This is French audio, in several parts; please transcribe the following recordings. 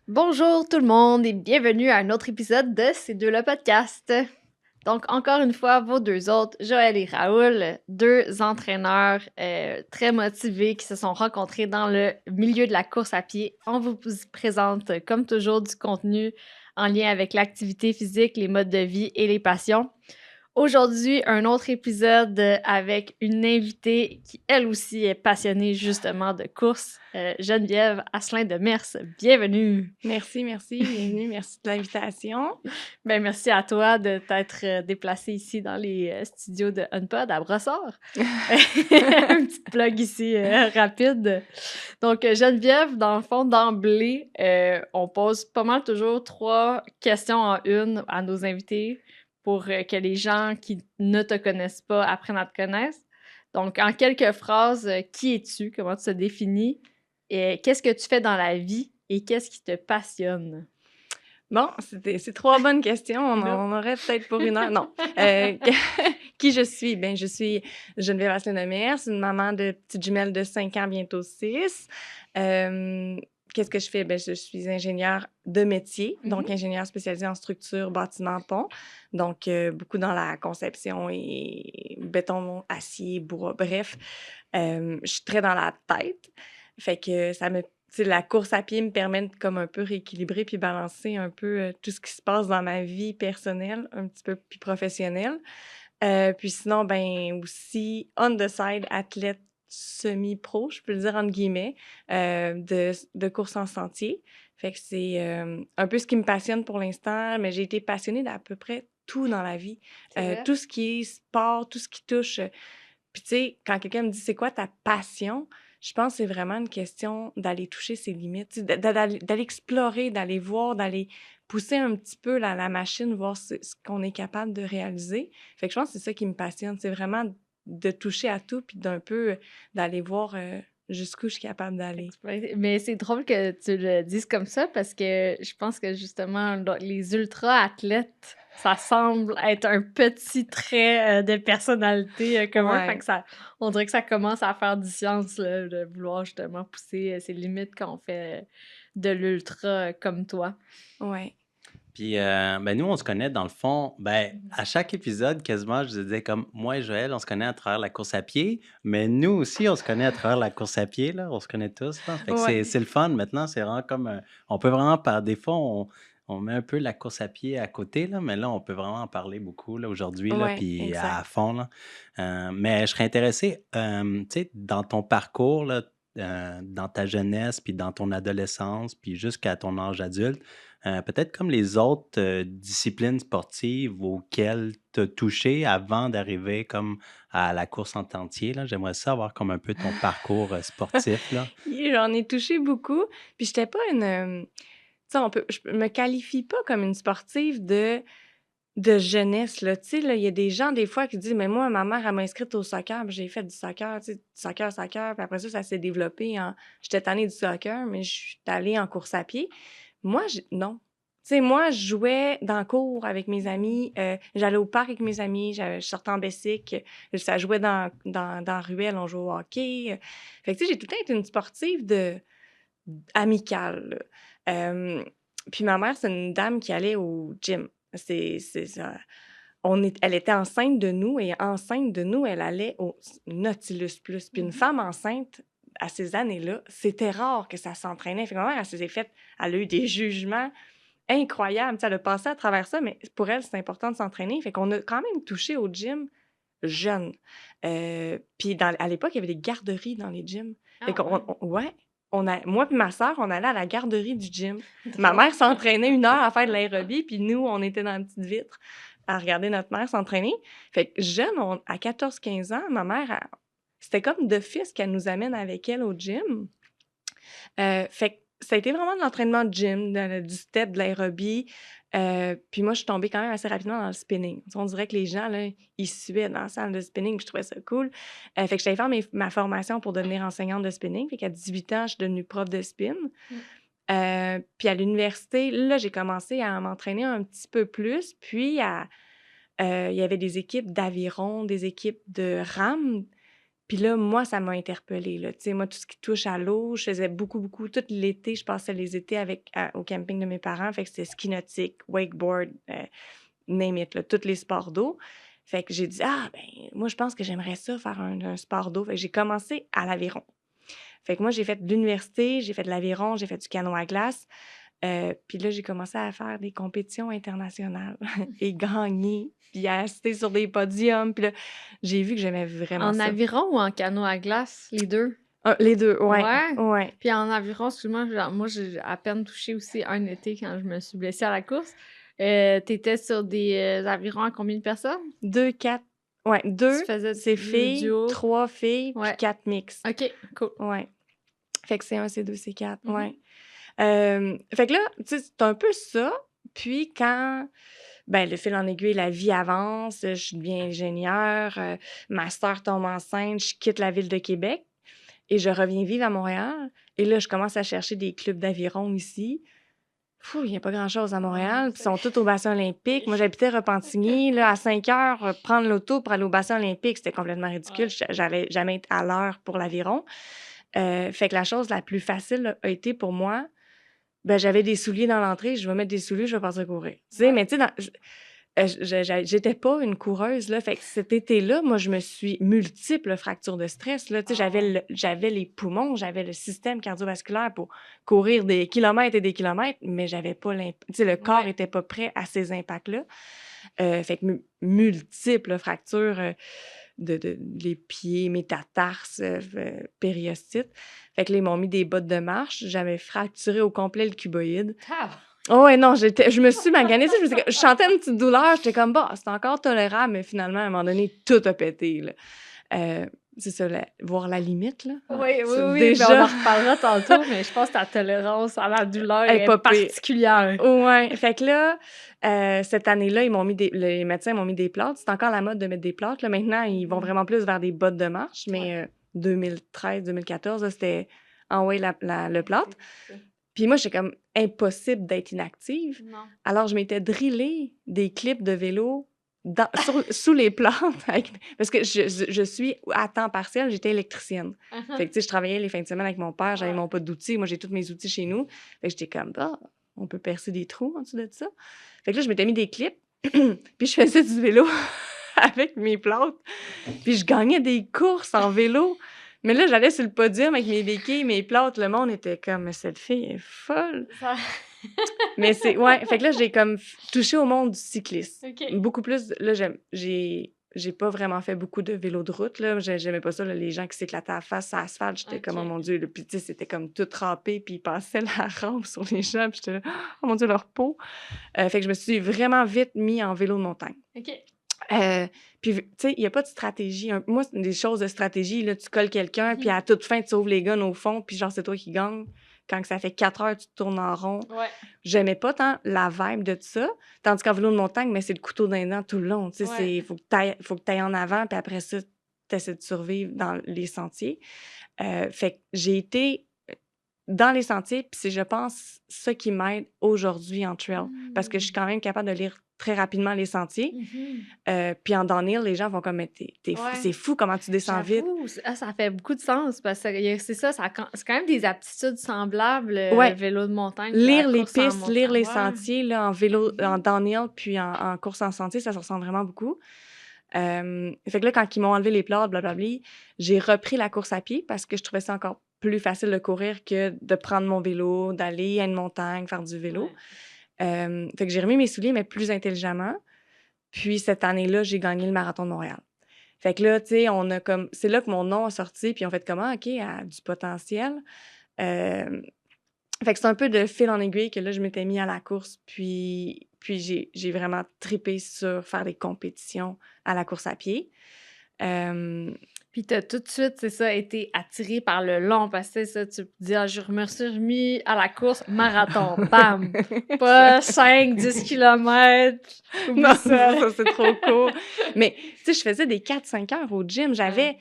Bonjour tout le monde et bienvenue à un autre épisode de C'est deux le podcast. Donc, encore une fois, vos deux autres, Joël et Raoul, deux entraîneurs très motivés qui se sont rencontrés dans le milieu de la course à pied. On vous présente, comme toujours, du contenu en lien avec l'activité physique, les modes de vie et les passions. Aujourd'hui, un autre épisode avec une invitée qui, elle aussi, est passionnée justement de course, Geneviève Asselin de Mers. Bienvenue! Merci, bienvenue, merci de l'invitation. Ben, merci à toi de t'être déplacée ici dans les studios de Unpod à Brossard. Un petit plug ici rapide. Donc, Geneviève, dans le fond, d'emblée, on pose pas mal toujours 3 questions en une à nos invités pour que les gens qui ne te connaissent pas apprennent à te connaître. Donc, en quelques phrases, qui es-tu? Comment tu te définis? Et qu'est-ce que tu fais dans la vie? Et qu'est-ce qui te passionne? Bon, c'est 3 bonnes questions. On aurait peut-être pour 1 heure. Non. Qui je suis? Ben, je suis Geneviève Asselin-Demers, une maman de petites jumelles de 5 ans, bientôt 6. Qu'est-ce que je fais? Ben, je suis ingénieure de métier, donc ingénieure spécialisée en structure, bâtiment, pont. Donc, beaucoup dans la conception et béton, acier, bois, bref. Je suis très dans la tête. Fait que ça me la course à pied me permet de comme un peu rééquilibrer puis balancer un peu tout ce qui se passe dans ma vie personnelle, un petit peu puis professionnelle. Puis sinon, ben aussi, on the side, athlète semi-pro, je peux le dire entre guillemets, de course en sentier. Fait que c'est un peu ce qui me passionne pour l'instant, mais j'ai été passionnée d'à peu près tout dans la vie. Tout ce qui est sport, tout ce qui touche. Puis tu sais, quand quelqu'un me dit c'est quoi ta passion, je pense que c'est vraiment une question d'aller toucher ses limites, tu sais, d'aller explorer, d'aller voir, d'aller pousser un petit peu la machine, voir ce qu'on est capable de réaliser. Fait que je pense que c'est ça qui me passionne, c'est vraiment de toucher à tout puis d'un peu d'aller voir jusqu'où je suis capable d'aller. Mais c'est drôle que tu le dises comme ça parce que je pense que justement, les ultra-athlètes, ça semble être un petit trait de personnalité commun. Fait Ouais, que ça, on dirait que ça commence à faire du sens là, de vouloir justement pousser ses limites quand on fait de l'ultra comme toi. ouais. Puis, ben nous, on se connaît dans le fond, ben, à chaque épisode, quasiment, je disais comme moi et Joël, on se connaît à travers la course à pied, mais nous aussi, on se connaît à travers la course à pied, là, on se connaît tous, là. Fait que Ouais. c'est le fun maintenant, c'est vraiment comme, on peut vraiment, par défaut, on met un peu la course à pied à côté, là, mais là, on peut vraiment en parler beaucoup, là, aujourd'hui, là, Ouais, puis à exact. fond, là. Mais je serais intéressé, tu sais, dans ton parcours, là, dans ta jeunesse, puis dans ton adolescence, puis jusqu'à ton âge adulte, peut-être comme les autres disciplines sportives auxquelles tu as touché avant d'arriver comme à la course en entier, là. J'aimerais savoir comme un peu ton parcours sportif, là. J'en ai touché beaucoup, puis j'étais pas une, tu sais, je me qualifie pas comme une sportive de jeunesse, là. Tu sais, là, il y a des gens, des fois, qui disent: «Mais moi, ma mère, elle m'a inscrite au soccer, puis j'ai fait du soccer», tu sais, soccer, puis après ça s'est développé en j'étais tannée du soccer, mais je suis allée en course à pied. Moi, non. Tu sais, moi, je jouais dans la cour avec mes amis, j'allais au parc avec mes amis, je sortais en bicycle, ça jouait dans la ruelle, on jouait au hockey, fait que, tu sais, j'ai tout le temps été une sportive amicale, là. Puis ma mère, c'est une dame qui allait au gym. C'est ça. Elle était enceinte de nous et enceinte de nous, elle allait au Nautilus Plus. Puis une femme enceinte, à ces années-là, c'était rare que ça s'entraînait. Fait que ma mère, elle a eu des jugements incroyables. Tu sais, elle a passé à travers ça, mais pour elle, c'est important de s'entraîner. Fait qu'on a quand même touché au gym jeune. Puis à l'époque, il y avait des garderies dans les gyms. Fait Ah qu'on ouais. ouais, moi et ma sœur, on allait à la garderie du gym. Ma mère s'entraînait 1 heure à faire de l'aérobie, puis nous, on était dans la petite vitre à regarder notre mère s'entraîner. Fait que jeune, à 14-15 ans, ma mère, c'était comme d'office qu'elle nous amène avec elle au gym. Fait que ça a été vraiment de l'entraînement de gym, du step, de l'aérobie. Puis moi, je suis tombée quand même assez rapidement dans le spinning. Tu sais, on dirait que les gens, là, ils suaient dans la salle de spinning, puis je trouvais ça cool. Fait que j'allais faire ma formation pour devenir enseignante de spinning. Fait qu'à 18 ans, je suis devenue prof de spin. Mm. Puis à l'université, là, j'ai commencé à m'entraîner un petit peu plus. Puis il y avait des équipes d'aviron, des équipes de rame. Puis là, moi, ça m'a interpellée, là. Tu sais, moi, tout ce qui touche à l'eau, je faisais beaucoup, beaucoup. Tout l'été, je passais les étés au camping de mes parents. Fait que c'était ski nautique, wakeboard, name it, là, tous les sports d'eau. Fait que j'ai dit, moi, je pense que j'aimerais ça faire un sport d'eau. Fait que j'ai commencé à l'aviron. Fait que moi, j'ai fait de l'université, j'ai fait de l'aviron, j'ai fait du canot à glace. Puis là, j'ai commencé à faire des compétitions internationales et gagner, puis à assister sur des podiums. Puis là, j'ai vu que j'aimais vraiment En ça. aviron ou en canot à glace, les deux? Les deux, ouais. Ouais? Ouais. Puis en aviron, excuse-moi, moi, j'ai à peine touché aussi un été quand je me suis blessée à la course. T'étais sur des avirons à combien de personnes? 2, 4. Ouais, Tu 2, faisais c'est du filles, duo? 3 filles, puis Ouais. 4 mixtes. OK, cool. Ouais. Fait que c'est 1, c'est 2, c'est 4. Mhm. Ouais. Fait que là, tu sais, c'est un peu ça. Puis quand, le fil en aiguille, la vie avance, je deviens ingénieure, ma sœur tombe enceinte, je quitte la ville de Québec et je reviens vivre à Montréal. Et là, je commence à chercher des clubs d'aviron ici. Il n'y a pas grand-chose à Montréal, puis ils sont tous au bassin olympique. Moi, j'habitais Repentigny, là, à 5 heures, prendre l'auto pour aller au bassin olympique, c'était complètement ridicule. J'allais jamais être à l'heure pour l'aviron. Fait que la chose la plus facile là, a été pour moi, j'avais des souliers dans l'entrée, je vais mettre des souliers, je vais partir courir. Tu sais, mais tu sais, j'étais pas une coureuse, là. Fait que cet été-là, moi, je me suis multiples fractures de stress, là. Tu sais, j'avais les poumons, j'avais le système cardiovasculaire pour courir des kilomètres et des kilomètres, mais j'avais pas tu sais, le corps était pas prêt à ces impacts-là. Fait que multiples fractures les pieds, métatarses, périostite. Fait que là, ils m'ont mis des bottes de marche. J'avais fracturé au complet le cuboïde. Oh ouais, non, je me suis maganée. Je sentais une petite douleur. J'étais comme, c'est encore tolérable, mais finalement, à un moment donné, tout a pété, là. C'est ça, voir la limite, là. Oui, Déjà... on en reparlera tantôt, mais je pense que ta tolérance à la douleur est pas particulière. Ouais. Fait que là, cette année-là, les médecins m'ont mis des plâtres. C'est encore la mode de mettre des plâtres. Là. Maintenant, ils vont vraiment plus vers des bottes de marche, mais 2013-2014, là, c'était le plâtre. Puis moi, j'étais comme impossible d'être inactive. Non. Alors, je m'étais drillé des clips de vélo sous les plantes. Parce que je suis à temps partiel, j'étais électricienne. Fait que, tu sais, je travaillais les fins de semaine avec mon père, j'avais mon pot d'outils. Moi, j'ai tous mes outils chez nous. Fait que j'étais comme, on peut percer des trous en dessous de ça. Fait que là, je m'étais mis des clips, puis je faisais du vélo avec mes plantes. Puis je gagnais des courses en vélo. Mais là, j'allais sur le podium avec mes béquilles, mes plâtres. Le monde était comme, mais cette fille est folle. Mais c'est, fait que là, j'ai comme touché au monde du cyclisme. Okay. Beaucoup plus, là, j'ai pas vraiment fait beaucoup de vélo de route, là. J'aimais pas ça, là, les gens qui s'éclataient à la face sur l'asphalte. J'étais comme, oh mon Dieu, là. Puis tu sais, c'était comme tout râpé, puis ils passaient la rampe sur les gens, puis j'étais là, oh mon Dieu, leur peau. Fait que je me suis vraiment vite mis en vélo de montagne. OK. Puis, tu sais, il n'y a pas de stratégie. Moi, c'est des choses de stratégie. Là, tu colles quelqu'un, puis à toute fin, tu ouvres les guns au fond, puis genre, c'est toi qui gagne. Quand ça fait 4 heures, tu te tournes en rond. Ouais. J'aimais pas tant la vibe de ça. Tandis qu'en vélo de montagne, mais c'est le couteau d'un dent tout le long. Tu sais, faut que tu ailles en avant, puis après ça, tu essaies de survivre dans les sentiers. Fait que j'ai été dans les sentiers, puis c'est, je pense, ça qui m'aide aujourd'hui en trail. Parce que je suis quand même capable de lire très rapidement les sentiers. Puis en downhill, les gens vont comme, mais c'est fou comment tu descends vite. Ça fait beaucoup de sens, parce que c'est ça, c'est quand même des aptitudes semblables, le vélo de montagne. Lire les pistes, lire les sentiers, là, en vélo, en downhill, puis en course en sentier, ça se ressemble vraiment beaucoup. Fait que là, quand ils m'ont enlevé les plâtres, blablabla, j'ai repris la course à pied parce que je trouvais ça encore plus facile de courir que de prendre mon vélo, d'aller à une montagne, faire du vélo. Fait que j'ai remis mes souliers, mais plus intelligemment. Puis cette année-là, j'ai gagné le marathon de Montréal. Fait que là, tu sais, c'est là que mon nom a sorti, puis on fait comment, OK, elle a du potentiel. Fait que c'est un peu de fil en aiguille que là, je m'étais mis à la course, puis j'ai vraiment trippé sur faire des compétitions à la course à pied. Puis t'as tout de suite, c'est ça, été attiré par le long, parce que ça, tu te dis, je me suis remis à la course marathon, bam! Pas 5, 10 kilomètres. Non, ça c'est trop court. Mais, tu sais, je faisais des 4-5 heures au gym.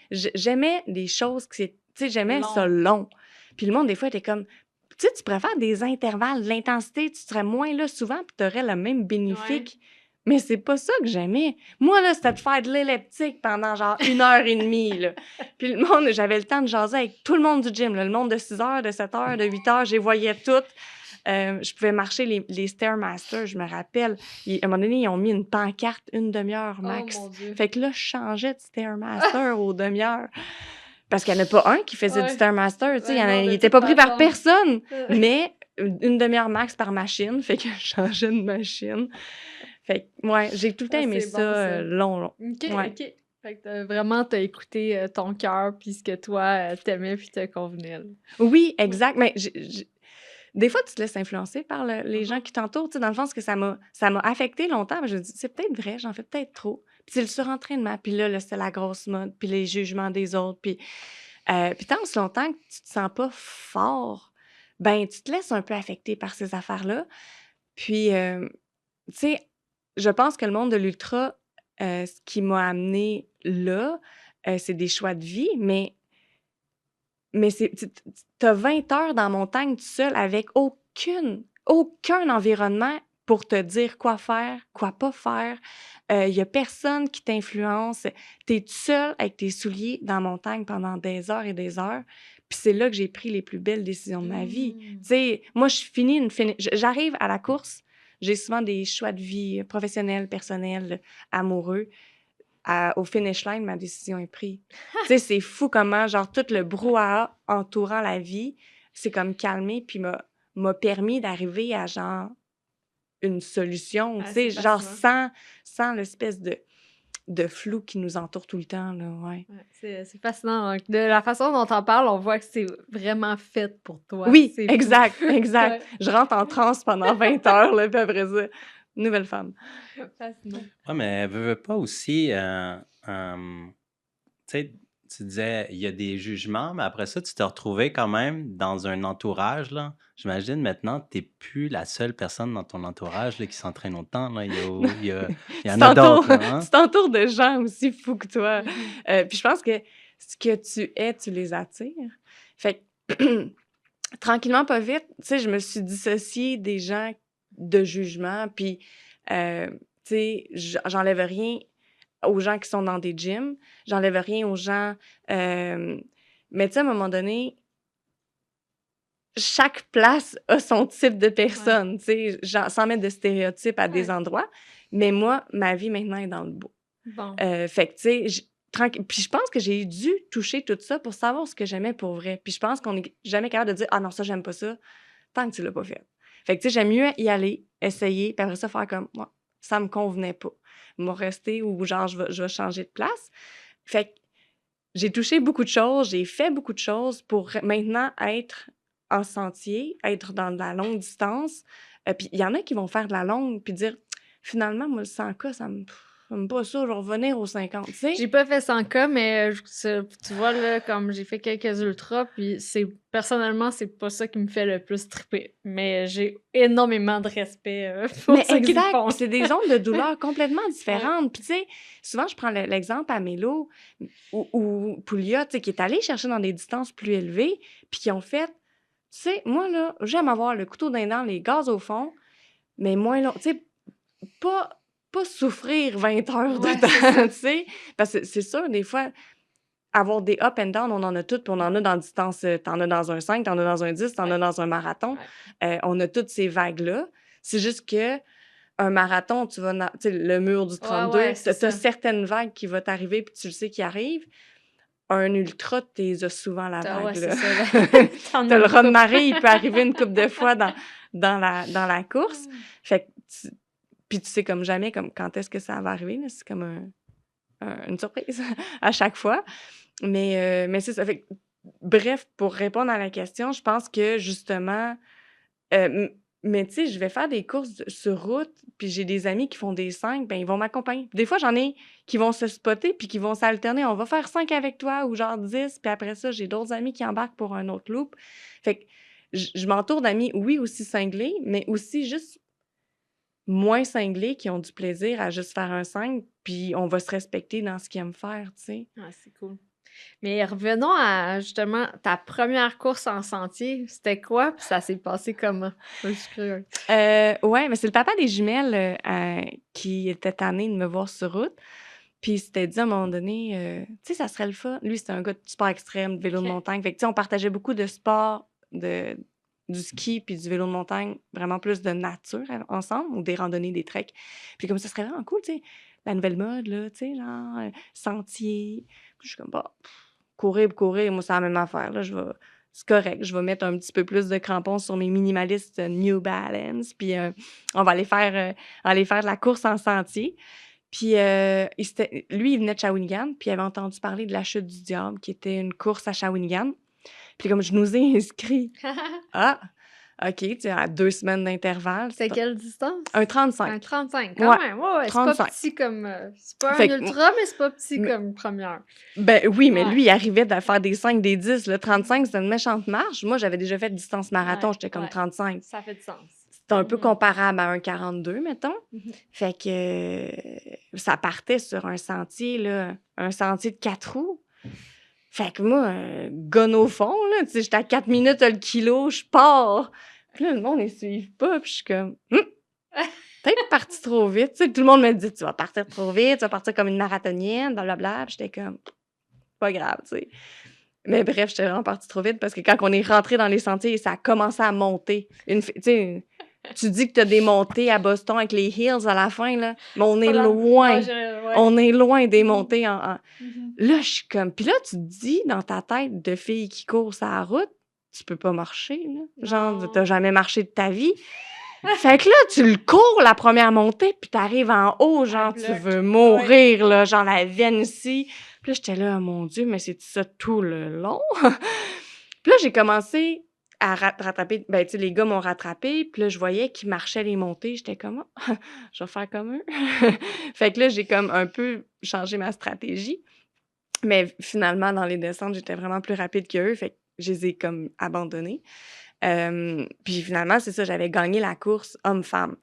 J'aimais des choses tu sais, j'aimais ça long. Puis le monde, des fois, était comme, tu sais, tu préfères des intervalles, de l'intensité, tu serais moins là souvent, puis tu aurais le même bénéfique. Mais c'est pas ça que j'aimais. Moi, là, c'était de faire de l'elliptique pendant genre 1 heure et demie, là. Puis le monde, j'avais le temps de jaser avec tout le monde du gym, là. Le monde de 6 heures, de 7 heures, de 8 heures, je les voyais toutes. Je pouvais marcher les Stairmasters, je me rappelle. À un moment donné, ils ont mis une pancarte, 1 demi-heure max. Oh mon Dieu. Fait que là, je changeais de Stairmaster aux demi-heures. Parce qu'il n'y en a pas un qui faisait Ouais. du Stairmaster, tu sais. Ouais, non, Il de n'était toute pas pris par façon. personne. Mais 1 demi-heure max par machine. Fait que je changeais de machine. Fait que, ouais, j'ai tout le temps aimé c'est bon, ça, ça. long. OK, Ouais. OK. Fait que vraiment, t'as écouté ton cœur, puis ce que toi, t'aimais, puis te convenait. Là. Oui, exact. Mais des fois, tu te laisses influencer par les gens Mhm. qui t'entourent. Tu sais, dans le sens que ça m'a affecté longtemps. Mais je me dis, c'est peut-être vrai, j'en fais peut-être trop. Puis c'est le surentraînement. Puis là, c'est la grosse mode. Puis les jugements des autres. Puis tant aussi longtemps que tu te sens pas fort, ben tu te laisses un peu affecter par ces affaires-là. Puis, tu sais, je pense que le monde de l'ultra, ce qui m'a amené là, c'est des choix de vie, mais t'as 20 heures dans la montagne tout seul avec aucun environnement pour te dire quoi faire, quoi pas faire. Il y a personne qui t'influence. T'es tout seul avec tes souliers dans la montagne pendant des heures et des heures. Puis c'est là que j'ai pris les plus belles décisions de ma vie. Tu sais, moi, j'arrive à la course, j'ai souvent des choix de vie professionnels, personnels, amoureux. Au finish line, ma décision est prise. Tu sais, c'est fou comment, genre, tout le brouhaha entourant la vie, c'est comme calmé, puis m'a permis d'arriver à, genre, une solution, tu sais, c'est genre, fascinant. sans l'espèce de flou qui nous entoure tout le temps, là, ouais. Ouais, c'est fascinant. Hein. De la façon dont t'en parles, on voit que c'est vraiment fait pour toi. Oui, C'est fou. exact. Ouais. Je rentre en transe pendant 20 heures, là, puis après ça, nouvelle femme. Fascinant. Ouais, mais veux pas aussi, tu sais, tu disais, il y a des jugements, mais après ça, tu t'es retrouvé quand même dans un entourage, là. J'imagine maintenant, tu n'es plus la seule personne dans ton entourage là, qui s'entraîne autant, là. Il y en a d'autres, là, hein? Tu t'entoures de gens aussi fous que toi. Mhm. Puis je pense que ce que tu es, tu les attires. Fait que, tranquillement, pas vite, tu sais, je me suis dissociée des gens de jugement. Puis, tu sais, j'enlève rien aux gens qui sont dans des gyms. J'enlève rien aux gens... mais tu sais, à un moment donné, chaque place a son type de personne, tu sais, sans mettre de stéréotypes à des endroits. Mais moi, ma vie maintenant est dans le beau. Bon. Fait que, tu sais, puis je pense que j'ai dû toucher tout ça pour savoir ce que j'aimais pour vrai. Puis je pense qu'on n'est jamais capable de dire « Ah non, ça, j'aime pas ça », tant que tu l'as pas fait. Fait que, tu sais, j'aime mieux y aller, essayer, puis après ça, faire comme « Moi, ça me convenait pas. Moi, rester ou genre, je vais changer de place. » Fait que j'ai touché beaucoup de choses, j'ai fait beaucoup de choses pour maintenant être en sentier, être dans de la longue distance. Puis il y en a qui vont faire de la longue puis dire finalement, moi, le 100K, ça me pas ça, je vais revenir aux 50, tu sais. J'ai pas fait 100K, mais tu vois, là, comme j'ai fait quelques ultras, puis personnellement, c'est pas ça qui me fait le plus triper. Mais j'ai énormément de respect pour Mais ceux qui le exact, font. puis c'est des zones de douleur complètement différentes. Puis tu sais, souvent, je prends l'exemple à Mélo ou Poulia, tu sais, qui est allé chercher dans des distances plus élevées, puis qui ont fait, tu sais, moi, là, j'aime avoir le couteau dans les dents, les gaz au fond, mais moins long, tu sais, pas souffrir 20 heures Ouais, de c'est temps, ça. tu sais. Parce que c'est sûr, des fois, avoir des up and down, on en a toutes, puis on en a dans distance, t'en as dans un 5, t'en as dans un 10, t'en as dans un marathon. Ouais. On a toutes ces vagues-là. C'est juste que un marathon, tu sais, le mur du 32, Ouais, c'est t'as ça. certaines vagues qui vont t'arriver, puis tu le sais qui arrivent. Un ultra, t'es souvent la vague, Ouais, c'est là. ça. T'en T'as as le une raz de couple. marée, il peut arriver une couple de fois dans la course. Fait que puis tu sais comme jamais comme quand est-ce que ça va arriver, là. C'est comme une surprise à chaque fois. Mais c'est ça. Fait que, bref, pour répondre à la question, je pense que justement, mais tu sais, je vais faire des courses sur route, puis j'ai des amis qui font des 5, ben ils vont m'accompagner. Des fois, j'en ai qui vont se spotter, puis qui vont s'alterner. On va faire 5 avec toi, ou genre 10, puis après ça, j'ai d'autres amis qui embarquent pour un autre loop. Fait que je m'entoure d'amis, oui, aussi cinglés, mais aussi juste moins cinglés qui ont du plaisir à juste faire un 5, puis on va se respecter dans ce qu'ils aiment faire, tu sais. Ouais, c'est cool. Mais revenons à, justement, ta première course en sentier. C'était quoi? Puis ça s'est passé comment? Je suis curieuse. Ouais, mais c'est le papa des jumelles qui était tanné de me voir sur route. Puis il s'était dit à un moment donné, tu sais, ça serait le fun. Lui, c'était un gars de sport extrême, de vélo de OK. montagne. Fait que, tu sais, on partageait beaucoup de sports, du ski puis du vélo de montagne, vraiment plus de nature ensemble, ou des randonnées, des treks. Puis comme ça serait vraiment cool, tu sais, la nouvelle mode, là, tu sais, genre, sentier. Puis je suis comme, bah, courir pour courir, moi, c'est la même affaire, là, c'est correct, je vais mettre un petit peu plus de crampons sur mes minimalistes New Balance, puis on va aller faire de la course en sentier. Puis lui, il venait de Shawinigan, puis il avait entendu parler de la Chute du Diable, qui était une course à Shawinigan. Puis comme je nous ai inscrits, ah, OK, tu sais, à 2 semaines d'intervalle. C'est quelle distance? Un Un 35. 35, quand Ouais, même. Ouais, c'est pas 35. petit comme... c'est pas un Fait que, ultra, mais c'est pas petit mais- comme première. ben oui, mais Ouais. lui, il arrivait de faire des 5, des 10. Le 35, c'était une méchante marche. Moi, j'avais déjà fait distance marathon, Ouais, j'étais comme ouais. 35. Ça fait du sens. C'était un peu Mhm. comparable à un 42, mettons. Mhm. Fait que ça partait sur un sentier, là, un sentier de 4 roues. Fait que moi, gonne au fond, là, tu sais, j'étais à 4 minutes le kilo, je pars. Puis là, le monde, ils suivent pas, puis je suis comme, peut-être parti trop vite. Tu sais, tout le monde me dit, tu vas partir trop vite, tu vas partir comme une marathonienne, blablabla. Puis j'étais comme, pas grave, tu sais. Mais bref, j'étais vraiment partie trop vite parce que quand on est rentré dans les sentiers, ça a commencé à monter. Tu sais, tu dis que t'as des montées à Boston avec les hills à la fin, là, mais on est loin. Ouais. On est loin des montées en... Mhm. Là, je suis comme... Puis là, tu te dis, dans ta tête de fille qui court sur la route, tu peux pas marcher, là. Genre, Non. t'as jamais marché de ta vie. Fait que là, tu le cours la première montée, puis t'arrives en haut, genre, tu bloc. veux mourir, là, genre la veine ici. Puis là, j'étais là, oh mon Dieu, mais c'est ça tout le long? Puis là, j'ai commencé à rattraper, ben, tu sais, les gars m'ont rattrapé, puis là, je voyais qu'ils marchaient les montées, j'étais comme, ah, je vais faire comme eux. Fait que là, j'ai comme un peu changé ma stratégie. Mais finalement, dans les descentes, j'étais vraiment plus rapide qu'eux, fait que je les ai comme abandonnés. Puis finalement, c'est ça, j'avais gagné la course homme-femme.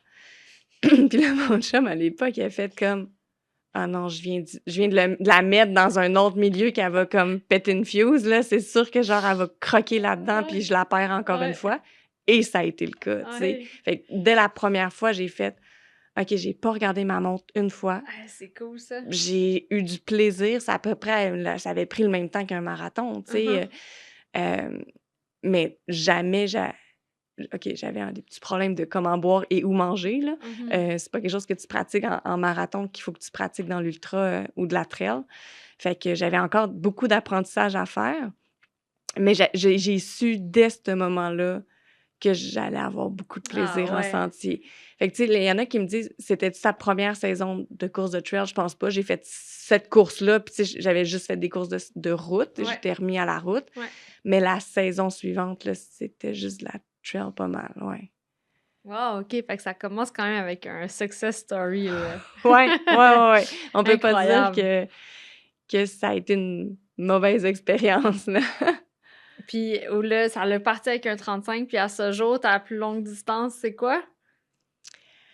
Puis là, mon chum, à l'époque, il a fait comme « Ah non, je viens de la mettre dans un autre milieu qu'elle va comme péter une fuse, là. C'est sûr que genre, elle va croquer là-dedans, puis je la perds encore une fois. » Et ça a été le cas, tu sais. Fait que dès la première fois, j'ai fait « OK, j'ai pas regardé ma montre une fois. C'est cool, ça. J'ai eu du plaisir. C'est à peu près, ça avait pris le même temps qu'un marathon, tu sais. Mais jamais, OK, j'avais des petits problèmes de comment boire et où manger, là. C'est pas quelque chose que tu pratiques en marathon qu'il faut que tu pratiques dans l'ultra ou de la trail. Fait que j'avais encore beaucoup d'apprentissage à faire. Mais j'ai su dès ce moment-là que j'allais avoir beaucoup de plaisir en sentier. Fait que, tu sais, il y en a qui me disent, c'était sa première saison de course de trail? Je pense pas. J'ai fait cette course-là, puis tu sais, j'avais juste fait des courses de route. Ouais. J'étais remis à la route. Ouais. Mais la saison suivante, là, c'était juste de la trail pas mal, ouais. Wow, OK. Fait que ça commence quand même avec un success story, là. Ouais. On peut pas dire Incroyable. que ça a été une mauvaise expérience, là. Puis là, ça l'a parti avec un 35, puis à ce jour, ta plus longue distance, c'est quoi?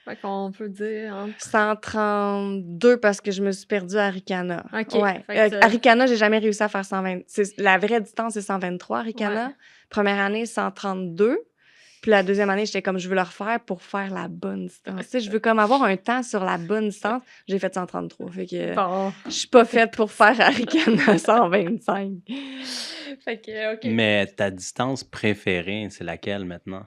Fait qu'on peut dire entre... 132 parce que je me suis perdue à Arikana. OK. Ouais. Fait que Arikana, j'ai jamais réussi à faire 120. La vraie distance, c'est 123, Arikana. Ouais. Première année, 132. Puis la deuxième année, j'étais comme, je veux le refaire pour faire la bonne distance. Tu sais, je veux comme avoir un temps sur la bonne distance. J'ai fait 133. Fait que Bon. je suis pas faite pour faire Arikana 125. Fait que, OK. Mais ta distance préférée, c'est laquelle maintenant?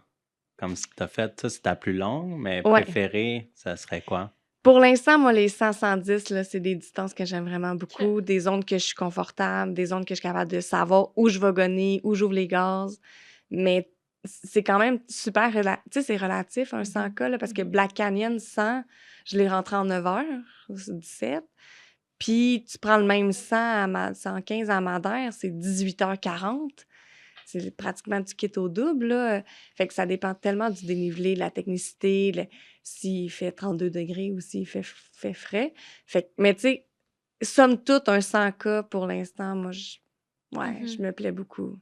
Comme si t'as fait, ça, c'est ta plus longue, mais Ouais. préférée, ça serait quoi? Pour l'instant, moi, les 100-110, là, c'est des distances que j'aime vraiment beaucoup, des zones que je suis confortable, des zones que je suis capable de savoir où je vais gonner, où j'ouvre les gaz. Mais c'est quand même super... Tu sais, c'est relatif, un 100K, là, parce que Black Canyon 100, je l'ai rentré en 9h17. Puis tu prends le même 115 à Madère, c'est 18h40. C'est pratiquement du kit au double, là. Fait que ça dépend tellement du dénivelé, de la technicité, s'il fait 32 degrés ou s'il fait frais. Fait que, mais tu sais, somme toute, un 100K pour l'instant, moi, je me plais beaucoup.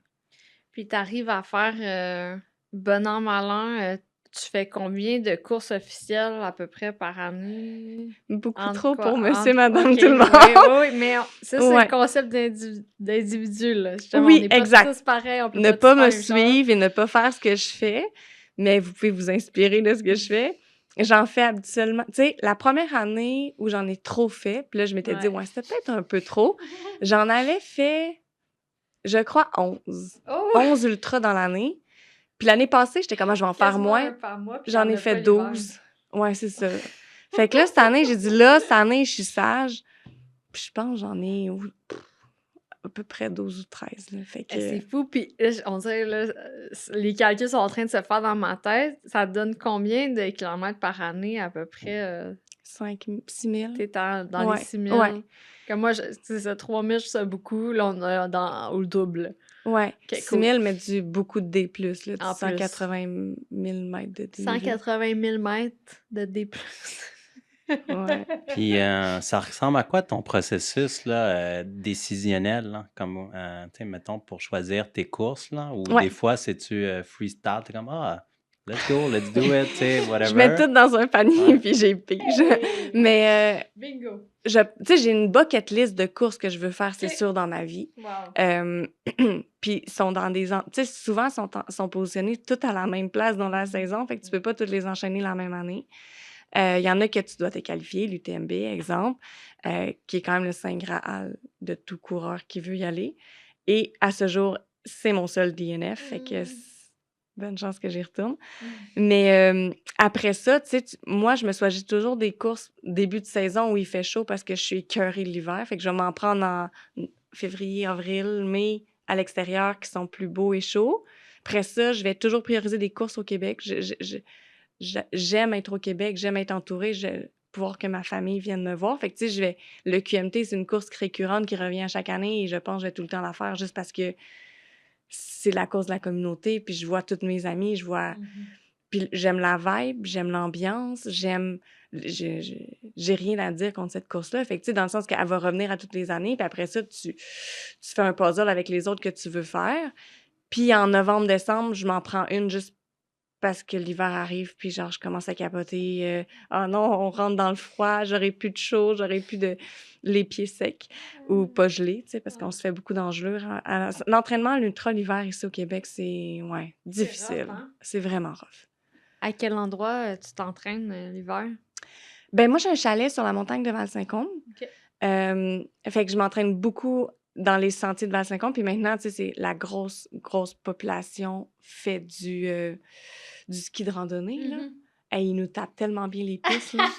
Puis t'arrives à faire bon an, mal an, tu fais combien de courses officielles à peu près par année? Beaucoup Entre trop quoi? pour monsieur, Entre... madame, OK, tout le oui, monde. oui, mais ça, c'est le Ouais. concept d'individu, là. Justement, on Oui, n'est pas exact. tous pareils, on peut Ne pas tous pas faire me la même chose. suivre et ne pas faire ce que je fais, mais vous pouvez vous inspirer de ce que je fais. J'en fais habituellement. Tu sais, la première année où j'en ai trop fait, puis là, je m'étais dit, Ouais. ouais, c'était peut-être un peu trop. J'en avais fait, je crois, 11. Oh! 11 ultras dans l'année. Puis l'année passée, j'étais comme, je vais en faire Quasiment moins. un par mois, puis il y J'en en ai a fait pas l'hiver. 12. Ouais, c'est ça. Fait que là, cette année, j'ai dit, là, cette année, je suis sage. Puis je pense que j'en ai à peu près 12 ou 13. Là. Fait que... C'est fou, puis là, on dirait, là, les calculs sont en train de se faire dans ma tête. Ça donne combien de kilomètres par année, à peu près? 6 000. T'es dans Ouais, les 6 000. ouais. Comme moi, c'est ça, 3 000, je trouve ça beaucoup. Là, on est au double. Ouais, OK, 6 cool. 000, mais beaucoup de D+, là, du En plus. 180 000 mètres de dénivelé. 180 000 mètres de D+. Ouais. Puis ça ressemble à quoi ton processus là, décisionnel, là, comme, tu sais, mettons, pour choisir tes courses, là, ou Ouais. des fois, c'est-tu freestyle, t'es comme, let's go, let's do it, tu sais, whatever. Je mets tout dans un panier, Ouais. puis j'ai pige. Hey! Mais, Bingo! tu sais, j'ai une bucket list de courses que je veux faire, c'est Ok. sûr, dans ma vie. Wow! Puis sont dans des... Tu sais, souvent, sont positionnés toutes à la même place dans la saison, fait que tu peux pas toutes les enchaîner la même année. Il y en a que tu dois te qualifier, l'UTMB, exemple, qui est quand même le saint graal de tout coureur qui veut y aller. Et à ce jour, c'est mon seul DNF, fait que bonne chance que j'y retourne. Mais après ça, tu sais, moi, je me choisis toujours des courses début de saison où il fait chaud parce que je suis écœurée de l'hiver, fait que je vais m'en prendre en février, avril, mai, à l'extérieur, qui sont plus beaux et chauds. Après ça, je vais toujours prioriser des courses au Québec. J'aime être au Québec, j'aime être entourée, pouvoir que ma famille vienne me voir. Fait que, tu sais, le QMT, c'est une course récurrente qui revient à chaque année et je pense que je vais tout le temps la faire juste parce que c'est la cause de la communauté. Puis je vois toutes mes amies, je vois... Puis j'aime la vibe, j'aime l'ambiance, j'ai rien à dire contre cette course-là. Fait que, tu sais, dans le sens qu'elle va revenir à toutes les années, puis après ça, tu fais un puzzle avec les autres que tu veux faire. Puis en novembre-décembre, je m'en prends une juste parce que l'hiver arrive, puis genre, je commence à capoter. Ah non, on rentre dans le froid, j'aurai plus de chaud, j'aurai plus de les pieds secs ou pas gelés, tu sais, parce qu'on se fait beaucoup d'engelures. L'entraînement, l'ultra, l'hiver ici au Québec, c'est difficile. rough, hein? C'est vraiment rough. À quel endroit tu t'entraînes l'hiver? Ben moi, j'ai un chalet sur la montagne de Val-Saint-Côme. OK. Fait que je m'entraîne beaucoup dans les sentiers de Val-Saint-Côme. Puis maintenant, tu sais, c'est la grosse population fait du ski de randonnée, là. Hey, ils nous tapent tellement bien les pistes, là.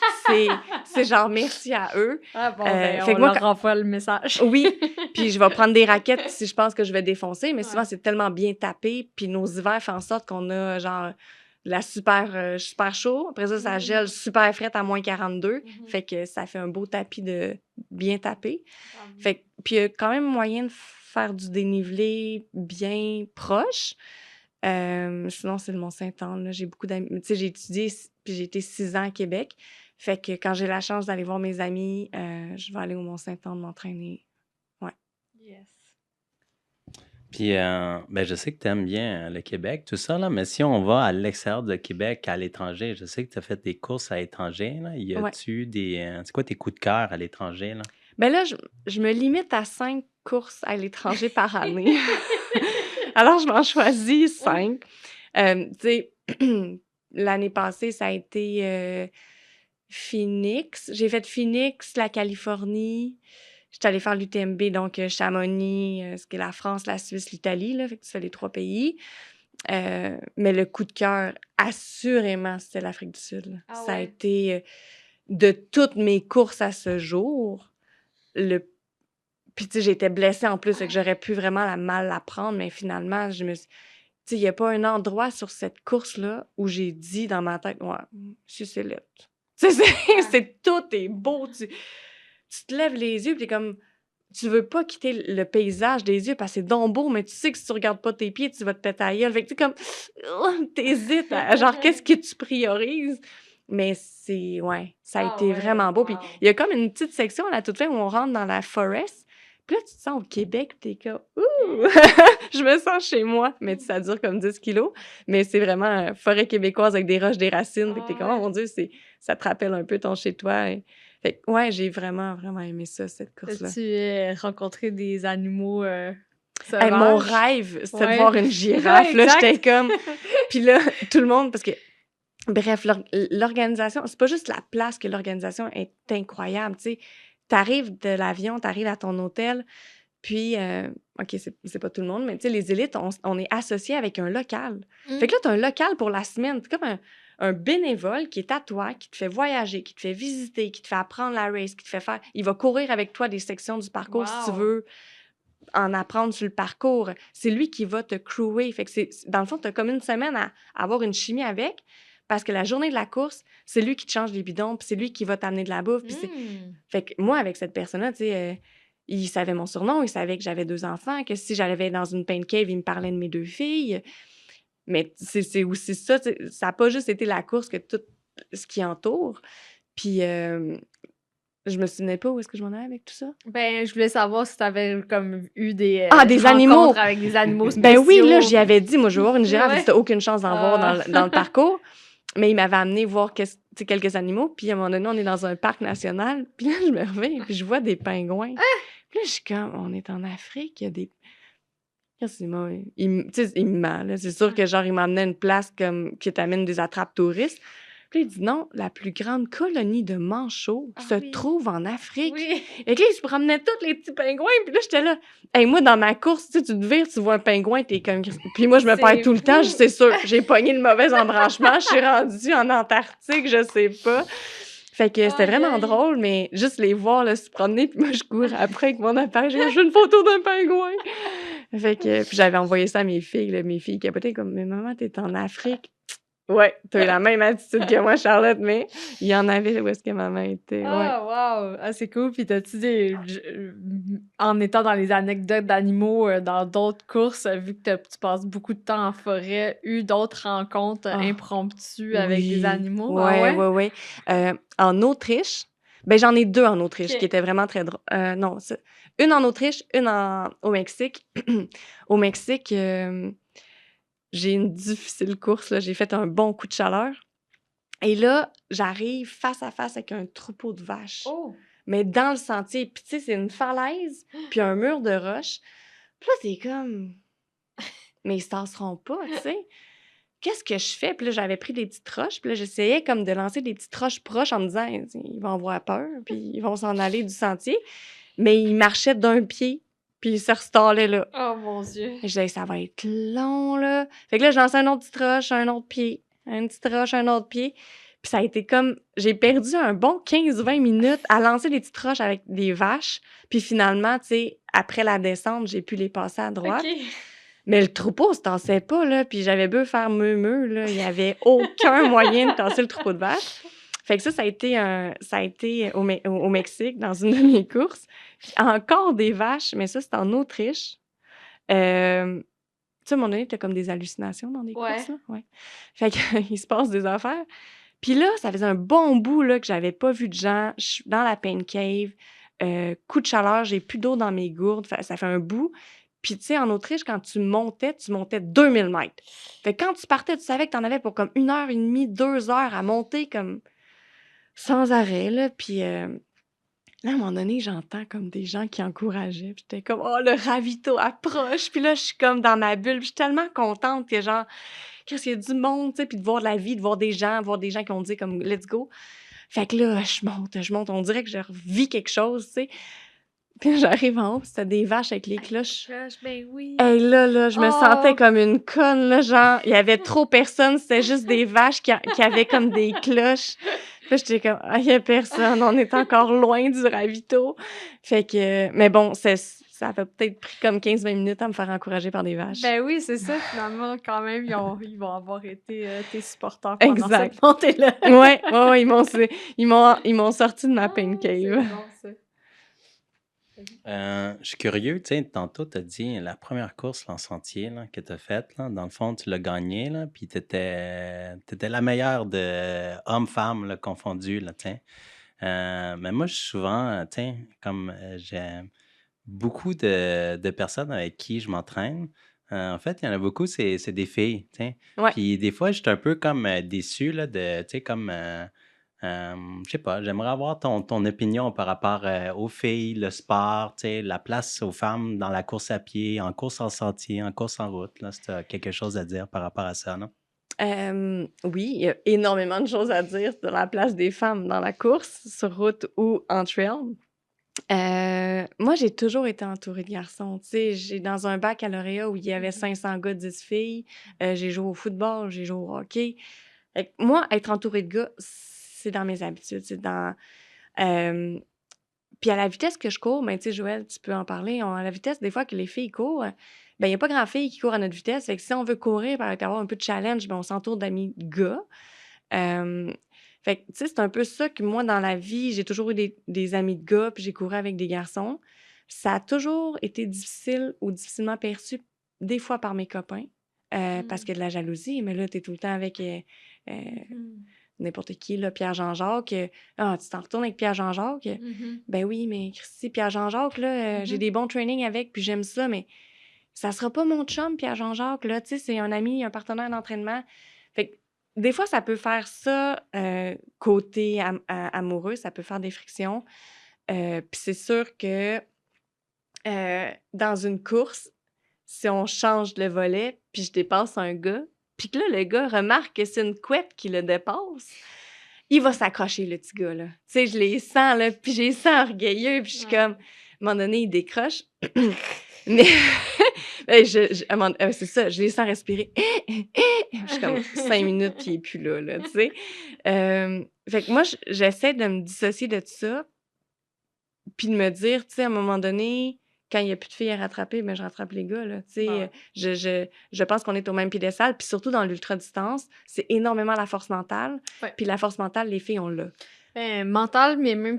C'est genre merci à eux. Ah bon, ben, fait on que moi, leur renvoie le message. Oui, puis je vais prendre des raquettes si je pense que je vais défoncer, mais souvent, Ouais. c'est tellement bien tapé. Puis nos hivers font en sorte qu'on a, genre, la super chaud. Après ça, ça gèle super frette à moins 42. Fait que ça fait un beau tapis de bien tapé. Fait que, puis il y a quand même moyen de faire du dénivelé bien proche. Sinon, c'est le Mont-Saint-Anne. Là. J'ai beaucoup d'amis. Tu sais, j'ai étudié, puis j'ai été 6 ans à Québec. Fait que quand j'ai la chance d'aller voir mes amis, je vais aller au Mont-Saint-Anne m'entraîner. Ouais. Yes. Puis, ben, je sais que tu aimes bien le Québec, tout ça, là, mais si on va à l'extérieur de Québec, à l'étranger, je sais que tu as fait des courses à l'étranger, là. Y a-tu des... c'est quoi tes coups de cœur à l'étranger, là? Ben là, je me limite à 5 courses à l'étranger par année. Alors, je m'en choisis 5. Tu sais, l'année passée, ça a été Phoenix. J'ai fait Phoenix, la Californie. J'étais allée faire l'UTMB, donc Chamonix, ce qui est la France, la Suisse, l'Italie. Là, fait que tu fais les 3 pays. Mais le coup de cœur, assurément, c'était l'Afrique du Sud. Là. Ah ça a ouais? été, de toutes mes courses à ce jour, Puis, tu sais, j'étais blessée en plus, fait que j'aurais pu vraiment mal la prendre, mais finalement, je me suis... Tu sais, il n'y a pas un endroit sur cette course-là où j'ai dit dans ma tête, ouais, c'est lettre. Tu sais, tout est beau. Tu te lèves les yeux, puis t'es comme... Tu veux pas quitter le paysage des yeux parce que c'est donc beau, mais tu sais que si tu regardes pas tes pieds, tu vas te péter à la gueule. Fait que tu sais, comme... T'hésites à... Genre, qu'est-ce que tu priorises? Mais ça a été vraiment beau. Puis il y a comme une petite section à la toute fin où on rentre dans la forest. Puis là, tu te sens au Québec, puis t'es comme, ouh, je me sens chez moi. Mais ça dure comme 10 kilos. Mais c'est vraiment forêt québécoise avec des roches, des racines. Fait que t'es comme, oh mon Dieu, ça te rappelle un peu ton chez-toi. Fait que, ouais, j'ai vraiment, vraiment aimé ça, cette course-là. As-tu rencontré des animaux Hey, mon sauvages? rêve, c'était de Ouais. voir une girafe. Ouais, Là, exact. j'étais comme... Puis là, tout le monde, parce que... Bref, l'organisation, c'est pas juste la place que l'organisation est incroyable, tu sais. T'arrives de l'avion, t'arrives à ton hôtel, puis, OK, c'est pas tout le monde, mais tu sais, les élites, on est associés avec un local. Fait que là, t'as un local pour la semaine. C'est comme un bénévole qui est à toi, qui te fait voyager, qui te fait visiter, qui te fait apprendre la race, qui te fait faire... Il va courir avec toi des sections du parcours si tu Wow. veux en apprendre sur le parcours. C'est lui qui va te crewer. Fait que dans le fond, t'as comme une semaine à avoir une chimie avec, parce que la journée de la course, c'est lui qui te change les bidons, puis c'est lui qui va t'amener de la bouffe. Fait que moi, avec cette personne-là, tu sais, il savait mon surnom, il savait que j'avais 2 enfants, que si j'allais dans une pain cave, il me parlait de mes 2 filles. Mais c'est aussi ça, tu sais, ça n'a pas juste été la course que tout ce qui entoure. Puis je me souvenais pas où est-ce que je m'en allais avec tout ça. Ben, je voulais savoir si tu avais comme eu des des animaux! rencontres avec des animaux spéciaux. Ben oui, là, j'y avais dit, moi, je veux voir une girafe, Ouais. t'as aucune chance d'en voir Ah. dans le parcours. Mais il m'avait amené voir quelques animaux. Puis à un moment donné, on est dans un parc national. Puis là, je me réveille puis je vois des pingouins. Puis là, je suis comme, on est en Afrique, il y a des... C'est moi, il me ment, là. C'est sûr que genre, il m'emmenait à une place comme qui t'amène des attrapes touristes. Puis là, il dit non, la plus grande colonie de manchots se oui. trouve en Afrique. Oui. Et que là, il se promenait tous les petits pingouins. Puis là, j'étais là. Hey, moi, dans ma course, tu te vires, tu vois un pingouin, t'es comme... Puis moi, je me C'est perds tout le temps, fou. c'est sûr. J'ai pogné le mauvais embranchement. Je suis rendue en Antarctique, je sais pas. Fait que c'était Aïe, vraiment aïe. drôle, mais juste les voir là, se promener, puis moi, je cours après avec mon appareil. Je veux une photo d'un pingouin. Fait que, puis j'avais envoyé ça à mes filles. Là, mes filles capotaient comme, mais maman, t'es en Afrique. Ouais, t'as eu la même attitude que moi, Charlotte, mais il y en avait où est-ce que maman était. Ouais. Ah, wow! Ah, c'est cool. Puis t'as-tu en étant dans les anecdotes d'animaux dans d'autres courses, vu que tu passes beaucoup de temps en forêt, eu d'autres rencontres impromptues avec des animaux? Ouais. En Autriche, ben j'en ai 2 en Autriche Ok. qui étaient vraiment très drôles. Non, une en Autriche, une au Mexique. Au Mexique, j'ai une difficile course, là. J'ai fait un bon coup de chaleur. Et là, j'arrive face à face avec un troupeau de vaches. Oh! Mais dans le sentier. Puis tu sais, c'est une falaise, puis un mur de roche. Puis là, t'es comme... Mais ils se tasseront pas, tu sais. Qu'est-ce que je fais? Puis là, j'avais pris des petites roches. Puis là, j'essayais comme de lancer des petites roches proches en me disant, ils vont avoir peur, puis ils vont s'en aller du sentier. Mais ils marchaient d'un pied, puis ils se restallaient là. Oh mon Dieu! Et je disais, ça va être long, là. Fait que là, je lançais un autre petite roche, un autre pied, une petite roche, un autre pied. Puis ça a été comme... J'ai perdu un bon 15-20 minutes à lancer des petites roches avec des vaches. Puis finalement, tu sais, après la descente, j'ai pu les passer à droite. Ok. Mais le troupeau se tassait pas, là. Puis j'avais beau faire meu, là. Il y avait aucun moyen de tasser le troupeau de vaches. Fait que ça a été au Mexique, dans une de mes courses. Puis encore des vaches, mais ça, c'est en Autriche. Tu sais, à un moment donné, t'as comme des hallucinations dans des courses, là. Ouais. Fait qu'il se passe des affaires. Puis là, ça faisait un bon bout, là, que j'avais pas vu de gens. Je suis dans la pain cave. Coup de chaleur, j'ai plus d'eau dans mes gourdes. Ça fait un bout. Puis, tu sais, en Autriche, quand tu montais 2000 mètres. Fait que quand tu partais, tu savais que t'en avais pour comme 1h30, 2 heures à monter comme sans arrêt, là. Puis, là, à un moment donné, j'entends comme des gens qui encourageaient. Puis j'étais comme, oh, le ravito approche. Puis là, je suis comme dans ma bulle. Puis je suis tellement contente que, genre, qu'est-ce qu'il y a du monde, tu sais, puis de voir la vie, de voir des gens qui ont dit comme, let's go. Fait que là, je monte. On dirait que je revis quelque chose, tu sais. Puis j'arrive en haut, puis c'était des vaches avec les cloches. Ben oui! Hey, là, je me sentais comme une conne, là, genre, il y avait trop personne, c'était juste des vaches qui avaient comme des cloches. Puis là, j'étais comme, il y a personne, on est encore loin du ravito. Fait que, mais bon, ça a peut-être pris comme 15-20 minutes à me faire encourager par des vaches. Ben oui, c'est ça, finalement, quand même, ils vont avoir été tes supporters pendant Exact. cette montée-là. Ouais, ils m'ont sorti de ma pain cave. C'est bon, ça. Je suis curieux, tu sais, tantôt, tu as dit la première course en sentier là, que tu as faite, là, dans le fond, tu l'as gagnée, là, puis tu étais la meilleure de hommes-femmes là, confondus, là, tu sais. Mais moi, je suis souvent, tu sais, comme beaucoup de personnes avec qui je m'entraîne, en fait, il y en a beaucoup, c'est des filles, tu sais. Ouais. Puis des fois, je suis un peu comme déçu, là, tu sais, comme, je sais pas, j'aimerais avoir ton opinion par rapport aux filles, le sport, tu sais, la place aux femmes dans la course à pied, en course en sentier, en course en route, là, si tu as quelque chose à dire par rapport à ça, non? Oui, il y a énormément de choses à dire sur la place des femmes dans la course, sur route ou en trail. Moi, j'ai toujours été entourée de garçons. Tu sais, j'ai dans un baccalauréat où il y avait 500 gars, 10 filles. J'ai joué au football, j'ai joué au hockey. Fait que moi, être entourée de gars, c'est dans mes habitudes. C'est dans. euh, Puis à la vitesse que je cours, ben, tu sais, Joël, tu peux en parler. À la vitesse, des fois, que les filles courent, ben, il n'y a pas grand filles qui courent à notre vitesse. Fait que si on veut courir et avoir un peu de challenge, ben, on s'entoure d'amis gars. Euh, Fait que, tu sais, c'est un peu ça que moi, dans la vie, j'ai toujours eu des amis de gars, puis j'ai couru avec des garçons. Ça a toujours été difficile ou difficilement perçu, des fois par mes copains, parce qu'il y a de la jalousie. Mais là, t'es tout le temps avec euh, Mhm. n'importe qui, là, Pierre Jean-Jacques. Ah, tu t'en retournes avec Pierre Jean-Jacques? Mhm. Ben oui, mais Christy, Pierre Jean-Jacques, là, j'ai des bons trainings avec, puis j'aime ça, mais ça sera pas mon chum, Pierre Jean-Jacques, là, tu sais, c'est un ami, un partenaire d'entraînement. Fait que des fois, ça peut faire ça, côté amoureux, ça peut faire des frictions. Puis c'est sûr que dans une course, si on change le volet, puis je dépasse un gars, puis que là, le gars remarque que c'est une couette qui le dépasse, il va s'accrocher, le petit gars, là. Tu sais, je les sens, là, puis je les sens orgueilleux, puis je suis Ouais. comme... À un moment donné, il décroche. Mais ben, c'est ça, je les sens respirer. Je suis comme 5 minutes, puis il est plus là, tu sais. Fait que moi, j'essaie de me dissocier de ça, puis de me dire, tu sais, à un moment donné, quand il y a plus de filles à rattraper, ben je rattrape les gars, là, tu sais. Ouais. Je pense qu'on est au même piédestal, puis surtout dans l'ultra-distance, c'est énormément la force mentale. Ouais. Puis la force mentale, les filles, on l'a. Mental, mais même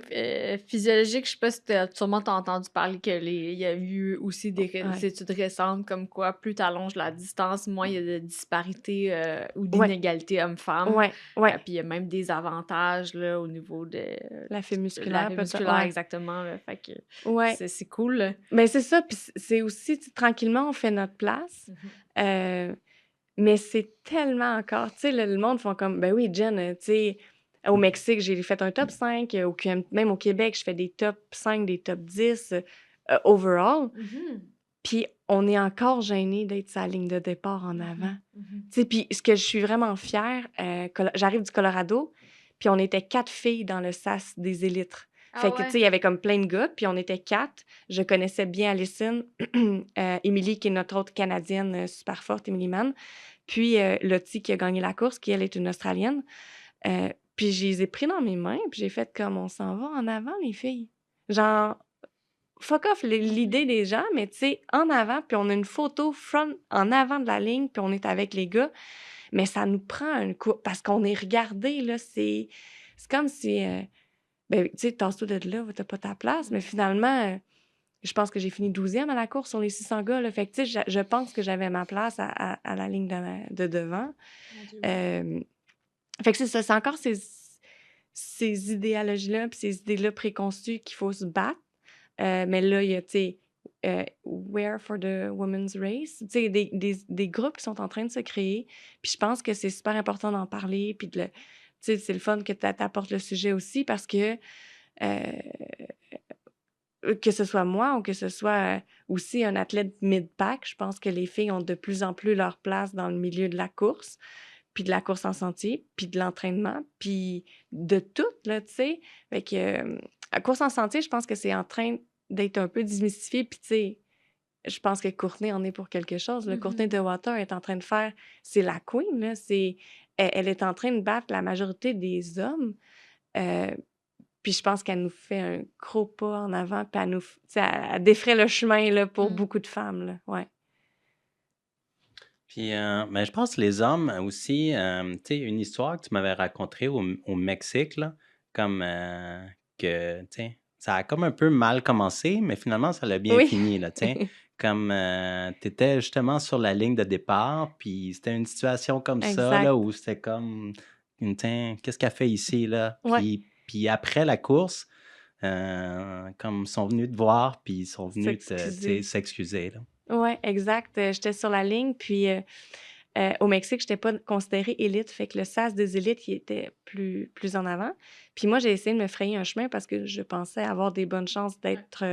physiologique, je sais pas si sûrement t'as entendu parler il y a eu aussi des Ouais. études récentes comme quoi plus t'allonges la distance, moins il y a de disparités ou Ouais. d'inégalités hommes-femmes. Ouais, ouais. Puis il y a même des avantages là, au niveau de La fée la musculaire, fée peut-être. musculaire, Ouais. exactement. Là. Fait que Ouais. c'est cool. Là. Mais c'est ça, puis c'est aussi, tu sais, tranquillement, on fait notre place. Mais c'est tellement encore, tu sais, le monde font comme, ben oui, Jen, tu sais, au Mexique, j'ai fait un top 5, même au Québec, je fais des top 5, des top 10 overall. Puis on est encore gêné d'être sa ligne de départ en avant. Tu sais, puis ce que je suis vraiment fière, j'arrive du Colorado, puis on était 4 filles dans le SAS des élites. Fait que, tu sais, il y avait comme plein de gars, puis on était 4. Je connaissais bien Alison, Émilie, qui est notre autre Canadienne super forte, Émilie Mann, puis Lottie, qui a gagné la course, qui, elle, est une Australienne. Puis je les ai pris dans mes mains, puis j'ai fait comme, on s'en va en avant, les filles. Genre, fuck off l'idée des gens, mais tu sais, en avant, puis on a une photo front, en avant de la ligne, puis on est avec les gars, mais ça nous prend un coup, parce qu'on est regardé, là, c'est comme si, ben, tu sais, tasse-toi de là, t'as pas ta place, mais finalement, je pense que j'ai fini 12e à la course sur les 600 gars, là, fait que, tu sais, je pense que j'avais ma place à la ligne de devant. Fait que c'est ça, c'est encore ces idéologies-là, puis ces idées-là préconçues qu'il faut se battre. Mais là, il y a, tu sais, Where for the Women's Race, tu sais, des groupes qui sont en train de se créer. Puis je pense que c'est super important d'en parler. Puis tu sais, c'est le fun que tu apportes le sujet aussi parce que ce soit moi ou que ce soit aussi un athlète mid-pack, je pense que les filles ont de plus en plus leur place dans le milieu de la course, puis de la course en sentier, puis de l'entraînement, puis de tout, là, tu sais. Fait que la course en sentier, je pense que c'est en train d'être un peu démystifié, puis tu sais, je pense que Courtney en est pour quelque chose. Le Courtney de Water est en train de faire... C'est la queen, là. Elle est en train de battre la majorité des hommes. Puis je pense qu'elle nous fait un gros pas en avant, puis elle défrait le chemin là, pour beaucoup de femmes. Là. Ouais. Puis, ben, je pense que les hommes aussi, tu sais, une histoire que tu m'avais racontée au Mexique, là, comme que, tu sais, ça a comme un peu mal commencé, mais finalement, ça l'a bien Oui. fini, là, tu sais. Comme tu étais justement sur la ligne de départ, puis c'était une situation comme ça, là, Exact. où c'était comme, tiens, qu'est-ce qu'elle fait ici, là? Ouais. Puis après la course, comme sont venus te voir, puis ils sont venus S'excuser. s'excuser, là. Oui, exact. J'étais sur la ligne, puis au Mexique, je n'étais pas considérée élite, fait que le SAS des élites, il était plus en avant. Puis moi, j'ai essayé de me frayer un chemin parce que je pensais avoir des bonnes chances d'être,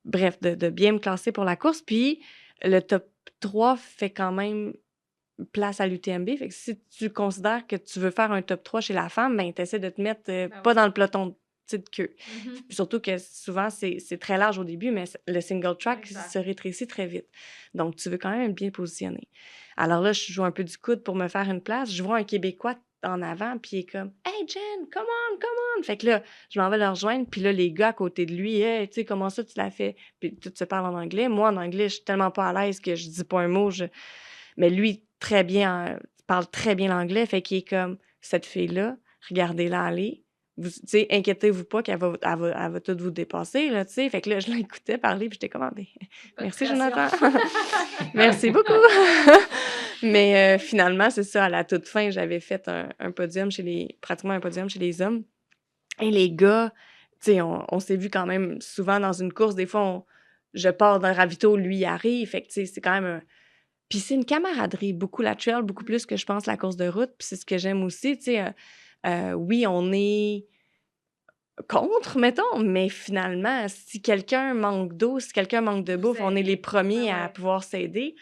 bref, de bien me classer pour la course. Puis le top 3 fait quand même place à l'UTMB. Fait que si tu considères que tu veux faire un top 3 chez la femme, ben tu essaies de te mettre pas dans le peloton de queue. Surtout que souvent, c'est très large au début, mais le single track se rétrécit très vite. Donc, tu veux quand même être bien positionné. Alors là, je joue un peu du coude pour me faire une place. Je vois un Québécois en avant, puis il est comme « Hey, Jen, come on, come on! » Fait que là, je m'en vais le rejoindre, puis là, les gars à côté de lui, « Hey, tu sais, comment ça, tu l'as fait? » Puis tout se parle en anglais. Moi, en anglais, je suis tellement pas à l'aise que je dis pas un mot. Mais lui, très bien, parle très bien l'anglais, fait qu'il est comme « Cette fille-là, regardez-la aller. Tu sais, inquiétez-vous pas qu'elle va tout vous dépasser, là, tu sais. » Fait que là, je l'écoutais parler, puis j'étais comme « Merci, Jonathan. Merci beaucoup. » Mais finalement, c'est ça, à la toute fin, j'avais fait un podium pratiquement un podium chez les hommes. Et les gars, tu sais, on s'est vu quand même souvent dans une course. Des fois, je pars d'un ravito, lui il arrive. Fait que, tu sais, c'est quand même Puis c'est une camaraderie, beaucoup la trail, beaucoup plus que je pense la course de route. Puis c'est ce que j'aime aussi, tu sais. Oui, on est contre, mettons, mais finalement, si quelqu'un manque d'eau, si quelqu'un manque de bouffe, on est les premiers à pouvoir s'aider.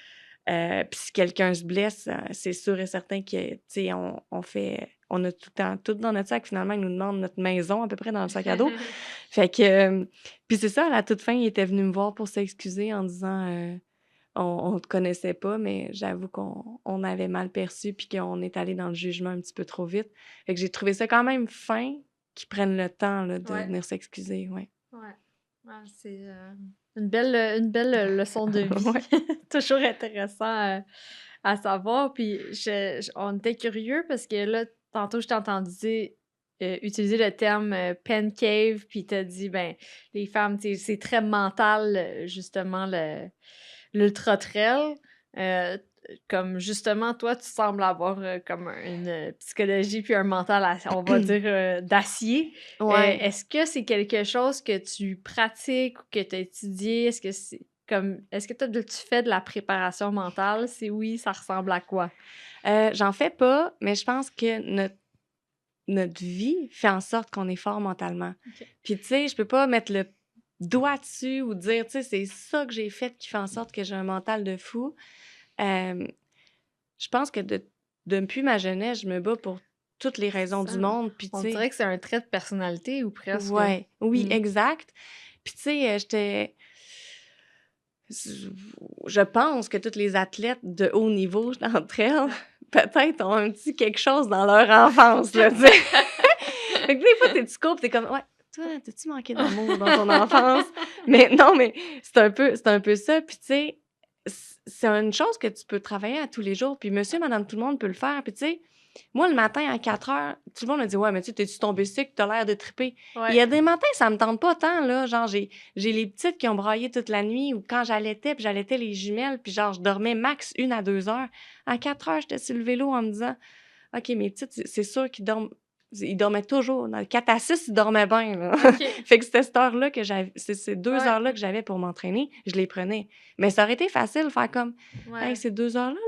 Puis si quelqu'un se blesse, c'est sûr et certain que, tu sais, on a tout le temps, tout dans notre sac, finalement, ils nous demandent notre maison à peu près dans le sac à dos. Fait que, puis c'est ça, à la toute fin, il était venu me voir pour s'excuser en disant, on te connaissait pas, mais j'avoue qu'on avait mal perçu puis qu'on est allé dans le jugement un petit peu trop vite. Fait que j'ai trouvé ça quand même fin qu'ils prennent le temps là, de venir s'excuser, ouais. Ouais, c'est une belle leçon de vie. Toujours intéressant à savoir. Puis on était curieux parce que là, tantôt, je t'ai entendu utiliser le terme pen cave, puis t'as dit, ben, les femmes, c'est très mental, justement, l'ultra trail. Comme justement, toi, tu sembles avoir comme une psychologie puis un mental, on va dire, d'acier. Ouais. Est-ce que c'est quelque chose que tu pratiques ou que tu as étudié? Est-ce que tu fais de la préparation mentale? Si oui, ça ressemble à quoi? J'en fais pas, mais je pense que notre vie fait en sorte qu'on est fort mentalement. Puis, tu sais, je peux pas mettre le doigt dessus ou dire, tu sais, c'est ça que j'ai fait qui fait en sorte que j'ai un mental de fou. Je pense que depuis ma jeunesse, je me bats pour toutes les raisons du monde. Puis, On dirait que c'est un trait de personnalité ou presque. Ouais, oui, exact. Puis, tu sais, je pense que tous les athlètes de haut niveau d'entre elles, peut-être ont un petit quelque chose dans leur enfance, là, tu sais. Fait que des fois, tu cours pis t'es comme, ouais, toi, t'as-tu manqué d'amour dans ton enfance? Mais non, mais c'est un peu ça. Puis, tu sais, c'est une chose que tu peux travailler à tous les jours. Puis, monsieur, madame, tout le monde peut le faire. Puis, tu sais, moi, le matin, à 4 heures, tout le monde me dit, ouais, mais tu sais, t'es-tu tombé sick? T'as l'air de triper. Il y a des matins, ça me tente pas tant, là. Genre, j'ai les petites qui ont braillé toute la nuit ou quand j'allaitais, puis j'allaitais les jumelles, puis genre, je dormais max 1 à 2 heures. À 4 heures, j'étais sur le vélo en me disant, OK, mes petites, c'est sûr qu'ils dormaient toujours. Dans le 4 à 6, ils dormaient bien, là. Fait que c'était cette heure-là que j'avais, ces 2 heures-là que j'avais pour m'entraîner, je les prenais. Mais ça aurait été facile de faire comme, hey, ces 2 heures-là,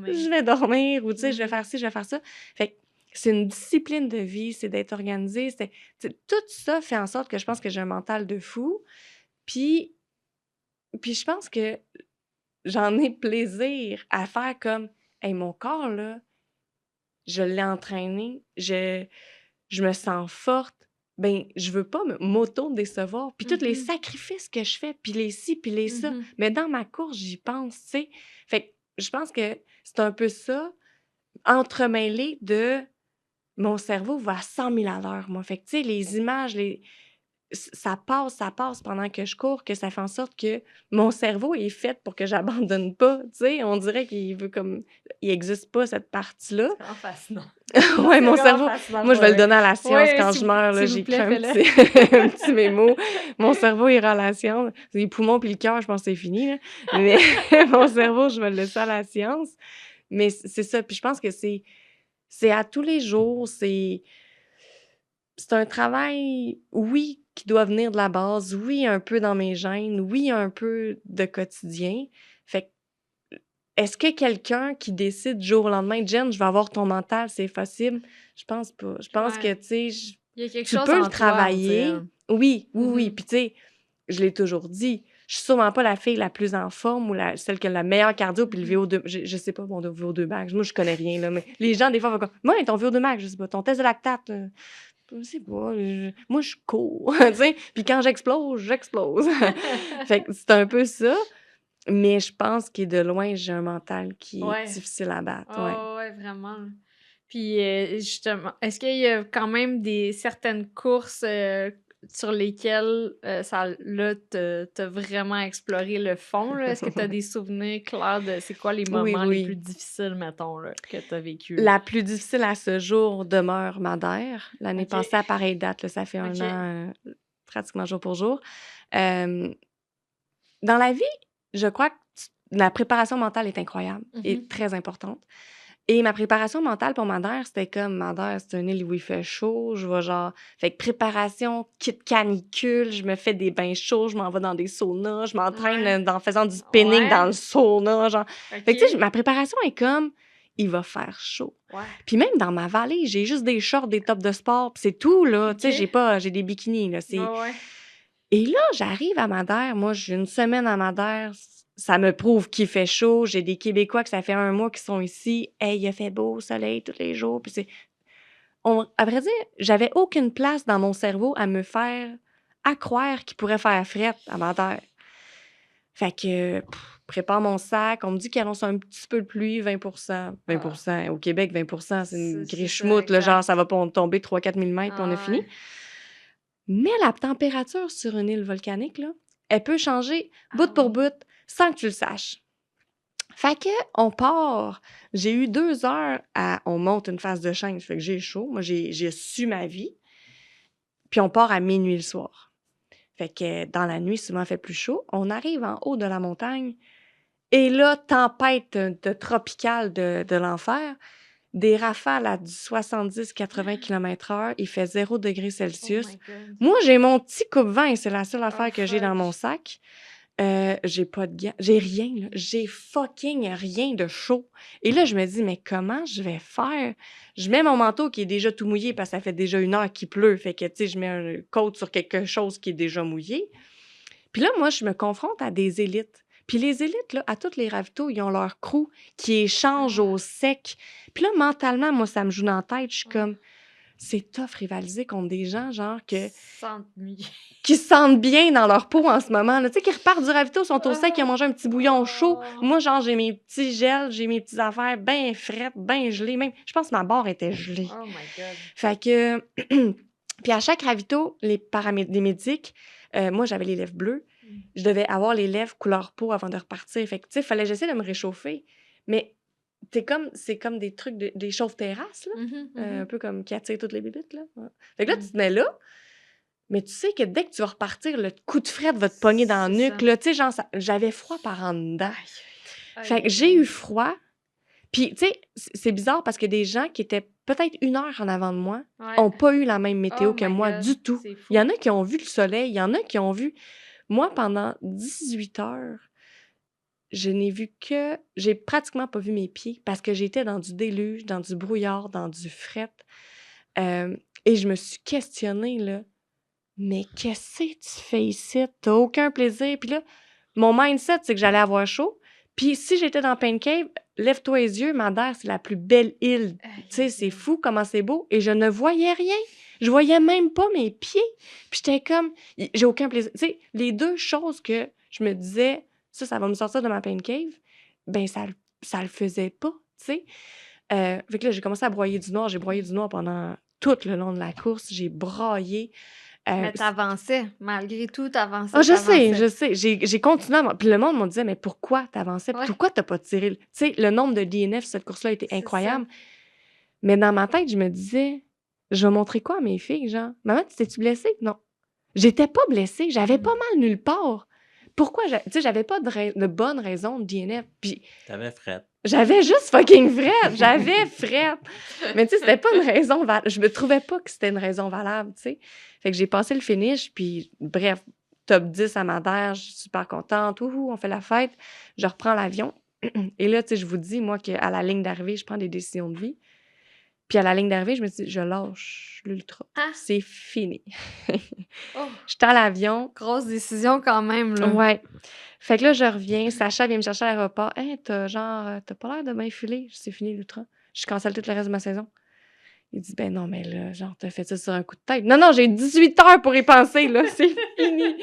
je vais dormir, ou tu sais, je vais faire ci, je vais faire ça. Fait que c'est une discipline de vie, c'est d'être organisé. Tout ça fait en sorte que je pense que j'ai un mental de fou. Puis je pense que j'en ai plaisir à faire comme, hey, mon corps, là, je l'ai entraîné, je me sens forte, ben je veux pas m'auto-décevoir. Puis tous les sacrifices que je fais, puis les ci, puis les ça, mais dans ma course, j'y pense, tu sais. Fait que je pense que c'est un peu ça, entremêlé de mon cerveau va à 100 000 à l'heure, moi. Fait que, tu sais, les images, ça passe pendant que je cours, que ça fait en sorte que mon cerveau est fait pour que j'abandonne pas, tu sais. On dirait qu'il veut comme... Il existe pas, cette partie-là. C'est vraiment fascinant. Ouais, mon cerveau... Moi, je vais le donner à la science quand je meurs, là. J'ai écrit un petit mémo. Mon cerveau ira à la science. Les poumons puis le cœur, je pense que c'est fini, là. Mais mon cerveau, je vais le laisser à la science. Mais c'est ça. Puis je pense que c'est à tous les jours, c'est un travail, oui, qui doit venir de la base, oui, un peu dans mes gènes, oui, un peu de quotidien. Fait que, est-ce que quelqu'un qui décide du jour au lendemain, Jen, je vais avoir ton mental, c'est possible? Je pense pas. Je pense que, Ouais. tu sais, Il y a quelque tu chose peux le en toi, on travailler. dirait. Oui, oui, oui. Mhm. Puis, tu sais, je l'ai toujours dit, je suis sûrement pas la fille la plus en forme ou celle qui a la meilleure cardio puis le Mhm. VO2. Je sais pas, mon VO2 max. Moi, je connais rien, là. Mais les gens, des fois, vont comme, moi, ton VO2 max, je sais pas, ton test de lactate. Je sais pas, moi, je cours, tu sais. Puis quand j'explose, j'explose. Fait que c'est un peu ça. Mais je pense que de loin, j'ai un mental qui est Ouais. difficile à battre, ouais. Oh, ouais, vraiment. Puis, justement, est-ce qu'il y a quand même certaines courses sur lesquelles là, t'as vraiment exploré le fond, là? Est-ce que t'as des souvenirs clairs de c'est quoi les Oui, moments les plus oui. difficiles, mettons, là, que t'as vécu? La plus difficile à ce jour demeure Madère. L'année OK. passée, à pareille date, là, ça fait un OK. an, pratiquement jour pour jour. Dans la vie, je crois que la préparation mentale est incroyable et Mhm. très importante. Et ma préparation mentale pour Madère, c'était comme Madère, c'est une île où il fait chaud. Je vais genre. Fait que préparation, kit canicule, je me fais des bains chauds, je m'en vais dans des saunas, je m'entraîne Ouais. en faisant du spinning dans Ouais. le sauna. Genre. OK. Fait que tu sais, ma préparation est comme il va faire chaud. Ouais. Puis même dans ma vallée, j'ai juste des shorts, des tops de sport, puis c'est tout, là. Tu sais, OK. j'ai des bikinis, là. Ouais, ouais. Et là, j'arrive à Madère. Moi, j'ai une semaine à Madère. Ça me prouve qu'il fait chaud. J'ai des Québécois que ça fait un mois qui sont ici. Hey, il a fait beau soleil tous les jours. Puis à vrai dire, j'avais aucune place dans mon cerveau à me faire à croire qu'il pourrait faire fret à Madère. Fait que, prépare mon sac. On me dit qu'il annonce un petit peu de pluie, 20 20 Au Québec, 20 c'est une C'est ça, griche-moute, là, genre, exact. ça va pas tomber 3-4 mm, puis on a Ah fini. ouais. Mais la température sur une île volcanique, là, elle peut changer bout Ah pour oui. bout sans que tu le saches. Fait que, on part. J'ai eu 2 heures on monte une phase de chaîne, fait que j'ai chaud. Moi, j'ai su ma vie. Puis on part à minuit le soir. Fait que dans la nuit, souvent, il fait plus chaud. On arrive en haut de la montagne. Et là, tempête de tropicale de l'enfer. Des rafales à du 70-80 km/h. Il fait 0 degrés Oh Celsius. my God. Moi, j'ai mon petit coupe-vent et c'est la seule Oh affaire que j'ai dans fuck. mon sac. J'ai pas de gants. J'ai rien, là. J'ai fucking rien de chaud. Et là, je me dis, mais comment je vais faire? Je mets mon manteau qui est déjà tout mouillé parce que ça fait déjà 1 heure qu'il pleut. Fait que, tu sais, je mets un coat sur quelque chose qui est déjà mouillé. Puis là, moi, je me confronte à des élites. Puis les élites, là, à tous les ravitaux, ils ont leur crew qui échange Ah, au sec. Puis là, mentalement, moi, ça me joue dans la tête. Je suis ah. comme, c'est tough rivaliser contre des gens, genre, Sans nuit. qui se sentent bien dans leur peau en ce moment. Là. Tu sais, qui repartent du ravito, sont au sec, qui ont mangé un petit bouillon chaud. Oh. Moi, genre, j'ai mes petits gels, j'ai mes petites affaires bien frettes, bien gelées. Même, je pense que ma barre était gelée. Oh my God. Fait que... Puis à chaque ravito, les médics, moi, j'avais les lèvres bleues. Je devais avoir les lèvres couleur peau avant de repartir. Fait que, tu sais, fallait que j'essaie de me réchauffer. Mais c'est comme des trucs, des chauves-terrasses, là. Mhm, Un mhm. peu comme qui attirent toutes les bébites, là. Ouais. Fait que là, Mm. tu te mets là, mais tu sais que dès que tu vas repartir, le coup de fret va te pogner dans la C'est nuque. ça. Là, tu sais, genre, j'avais froid par en dedans. Aïe, Fait que aïe, j'ai aïe. eu froid. Puis, tu sais, c'est bizarre parce que des gens qui étaient peut-être 1 heure en avant de moi Ouais. n'ont pas eu la même météo Oh que my moi God. du tout. C'est Il y en fou. a qui ont vu le soleil, il y en a qui ont vu... Moi, pendant 18 heures, je n'ai vu que... J'ai pratiquement pas vu mes pieds parce que j'étais dans du déluge, dans du brouillard, dans du fret. Et je me suis questionnée, là. Mais qu'est-ce que tu fais ici? T'as aucun plaisir. Puis là, mon mindset, c'est que j'allais avoir chaud. Puis si j'étais dans Pain Cave, lève-toi les yeux, Madère, c'est la plus belle île. Aïe, Tu sais, aïe, c'est aïe. fou comment c'est beau. Et je ne voyais rien. Je voyais même pas mes pieds. Puis j'étais comme, j'ai aucun plaisir. Tu sais, les deux choses que je me disais, ça va me sortir de ma Pain Cave, ben ça le faisait pas, tu sais. Fait que là, j'ai commencé à broyer du noir. J'ai broyé du noir pendant tout le long de la course. J'ai braillé. Mais t'avançais. Malgré tout, Ah, t'avançais, je sais, t'avançais. je sais. J'ai continué Puis le monde me disait, mais pourquoi t'avançais? Ouais. Pourquoi t'as pas tiré? Tu sais, le nombre de DNF, cette course-là a été C'est ça. incroyable. Mais dans ma tête, je me disais, je vais montrer quoi à mes filles, genre? Maman, t'es-tu blessée? Non. J'étais pas blessée. J'avais pas mal nulle part. Pourquoi? Tu sais, j'avais pas de bonne raison de DNF. Puis T'avais frette. J'avais juste fucking frette. J'avais frette. Mais tu sais, c'était pas une raison valable. Je me trouvais pas que c'était une raison valable, tu sais. Fait que j'ai passé le finish, puis bref, top 10 à Madère, je suis super contente. Ouhou, on fait la fête. Je reprends l'avion. Et là, tu sais, je vous dis, moi, qu'à la ligne d'arrivée, je prends des décisions de vie. Puis à la ligne d'arrivée, je me dis, je lâche l'ultra. Ah! C'est fini. Oh! J'étais à l'avion. Grosse décision quand même, là. Ouais. Fait que là, je reviens. Sacha vient me chercher à l'aéroport. Hey, t'as pas l'air de bien filer. C'est fini l'ultra. Je cancelle tout le reste de ma saison. Il dit, ben non, mais là, genre, t'as fait ça sur un coup de tête. Non, j'ai 18 heures pour y penser, là. C'est fini.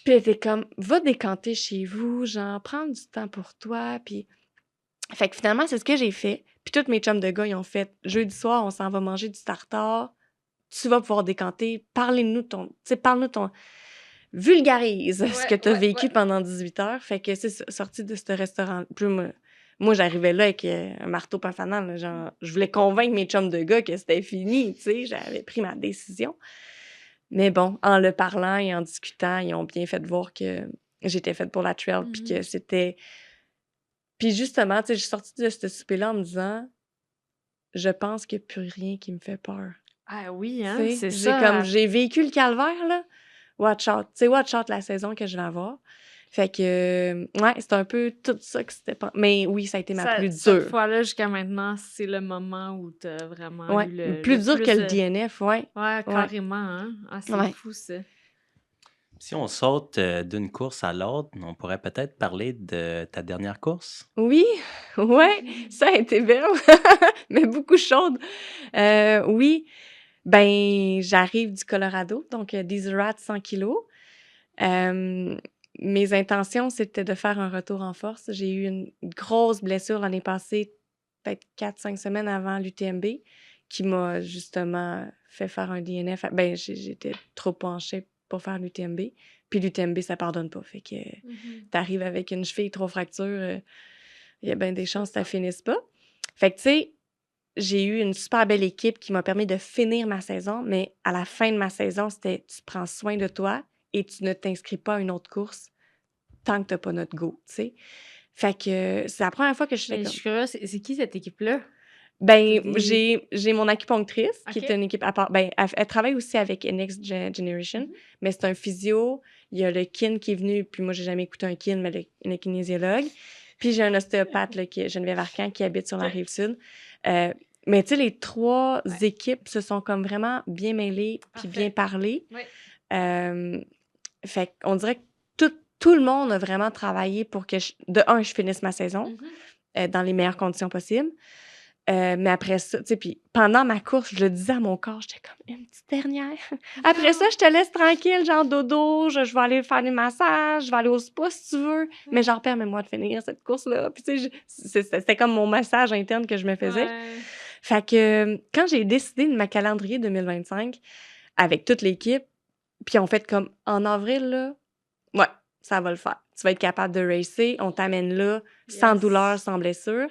Puis elle était comme, va décanter chez vous, genre, prendre du temps pour toi. Puis, fait que finalement, c'est ce que j'ai fait. Puis tous mes chums de gars, ils ont fait, jeudi soir, on s'en va manger du tartare. Tu vas pouvoir décanter. Parle-nous de ton, vulgarise ce que tu as vécu pendant 18 heures. Fait que c'est sorti de ce restaurant. Puis moi, j'arrivais là avec un marteau pas fanal. Là, genre, je voulais convaincre mes chums de gars que c'était fini, tu sais. J'avais pris ma décision. Mais bon, en le parlant et en discutant, ils ont bien fait voir que j'étais faite pour la trail, puis que c'était... Puis justement, tu sais, je suis sortie de ce souper-là en me disant, je pense qu'il n'y a plus rien qui me fait peur. Ah oui, hein, Tu c'est sais, ça. j'ai vécu le calvaire, là. Watch out. Tu sais, watch out la saison que je vais avoir. Fait que, ouais, c'est un peu tout ça que c'était pas... Mais oui, ça a été ma plus Cette dure. fois-là, jusqu'à maintenant, c'est le moment où t'as vraiment Ouais, eu le plus dur que le de- DNF, ouais. Ouais, carrément, hein. Ah, c'est Ouais. fou, ça. Si on saute d'une course à l'autre, on pourrait peut-être parler de ta dernière course. Oui, ouais, ça a été belle, mais beaucoup chaude. Oui, ben, j'arrive du Colorado, donc These Rats 100 kilos. Mes intentions, c'était de faire un retour en force. J'ai eu une grosse blessure l'année passée, peut-être 4-5 semaines avant l'UTMB, qui m'a justement fait faire un DNF. Ben, j'étais trop penchée pour faire l'UTMB. Puis l'UTMB, ça pardonne pas. Fait que t'arrives avec une cheville, 3 fractures, il y a bien des chances que ça finisse pas. Fait que, tu sais, j'ai eu une super belle équipe qui m'a permis de finir ma saison, mais à la fin de ma saison, c'était tu prends soin de toi et tu ne t'inscris pas à une autre course tant que tu n'as pas notre go, tu sais. Fait que c'est la première fois que je suis Mais je comme... suis curieuse, c'est qui cette équipe-là? Ben, Des- j'ai mon acupunctrice, qui Ok. est une équipe à part. Ben, elle travaille aussi avec Next Generation, mais c'est un physio. Il y a le kin qui est venu, puis moi, j'ai jamais écouté un kin, mais le kinésiologue. Puis j'ai un ostéopathe, là, qui est Geneviève Arcan, qui habite sur la Rive-Sud. Mais tu sais, les 3 équipes se sont comme vraiment bien mêlées, puis bien parlées. Oui. Fait qu'on dirait que tout le monde a vraiment travaillé pour que, je finisse ma saison dans les meilleures conditions possibles. Mais après ça, tu sais, puis pendant ma course, je le disais à mon corps, j'étais comme une petite dernière. Après ça, je te laisse tranquille, genre dodo, je vais aller faire des massages, je vais aller au spa si tu veux, mais genre permets-moi de finir cette course-là. Puis tu sais, c'était comme mon massage interne que je me faisais. Ouais. Fait que quand j'ai décidé de ma calendrier 2025 avec toute l'équipe, puis on fait comme en avril, là, ouais, ça va le faire. Tu vas être capable de racer, on t'amène là, sans Yes. douleur, sans blessure.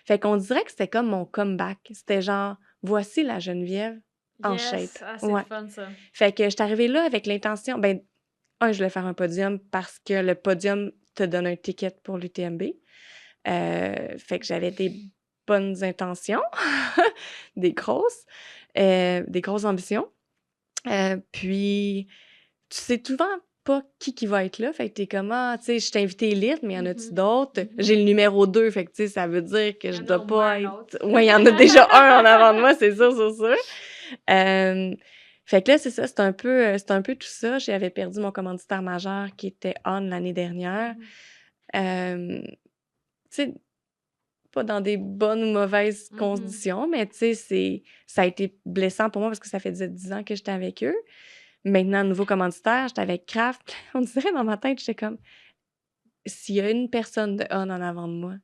Fait qu'on dirait que c'était comme mon comeback. C'était genre, voici la Geneviève en Yes. shape. Ah, c'est Ouais. le fun, ça. Fait que je suis arrivée là avec l'intention, ben, je voulais faire un podium parce que le podium te donne un ticket pour l'UTMB. Fait que j'avais des bonnes intentions, des grosses ambitions. Puis, tu sais souvent pas qui va être là. Fait que t'es comme, tu sais, je t'ai invité élite, mais y en a-tu d'autres? J'ai le numéro 2, fait que, tu sais, ça veut dire que je dois pas être... Ouais, il y en a déjà un en avant de moi, c'est sûr, c'est sûr. Fait que là, c'est ça, c'est un peu tout ça. J'avais perdu mon commanditaire majeur qui était On l'année dernière. Tu sais, pas dans des bonnes ou mauvaises conditions, mais tu sais, ça a été blessant pour moi parce que ça fait 10 ans que j'étais avec eux. Maintenant, nouveau commanditaire, j'étais avec Kraft. On dirait dans ma tête, j'étais comme, s'il y a une personne de On en avant de moi,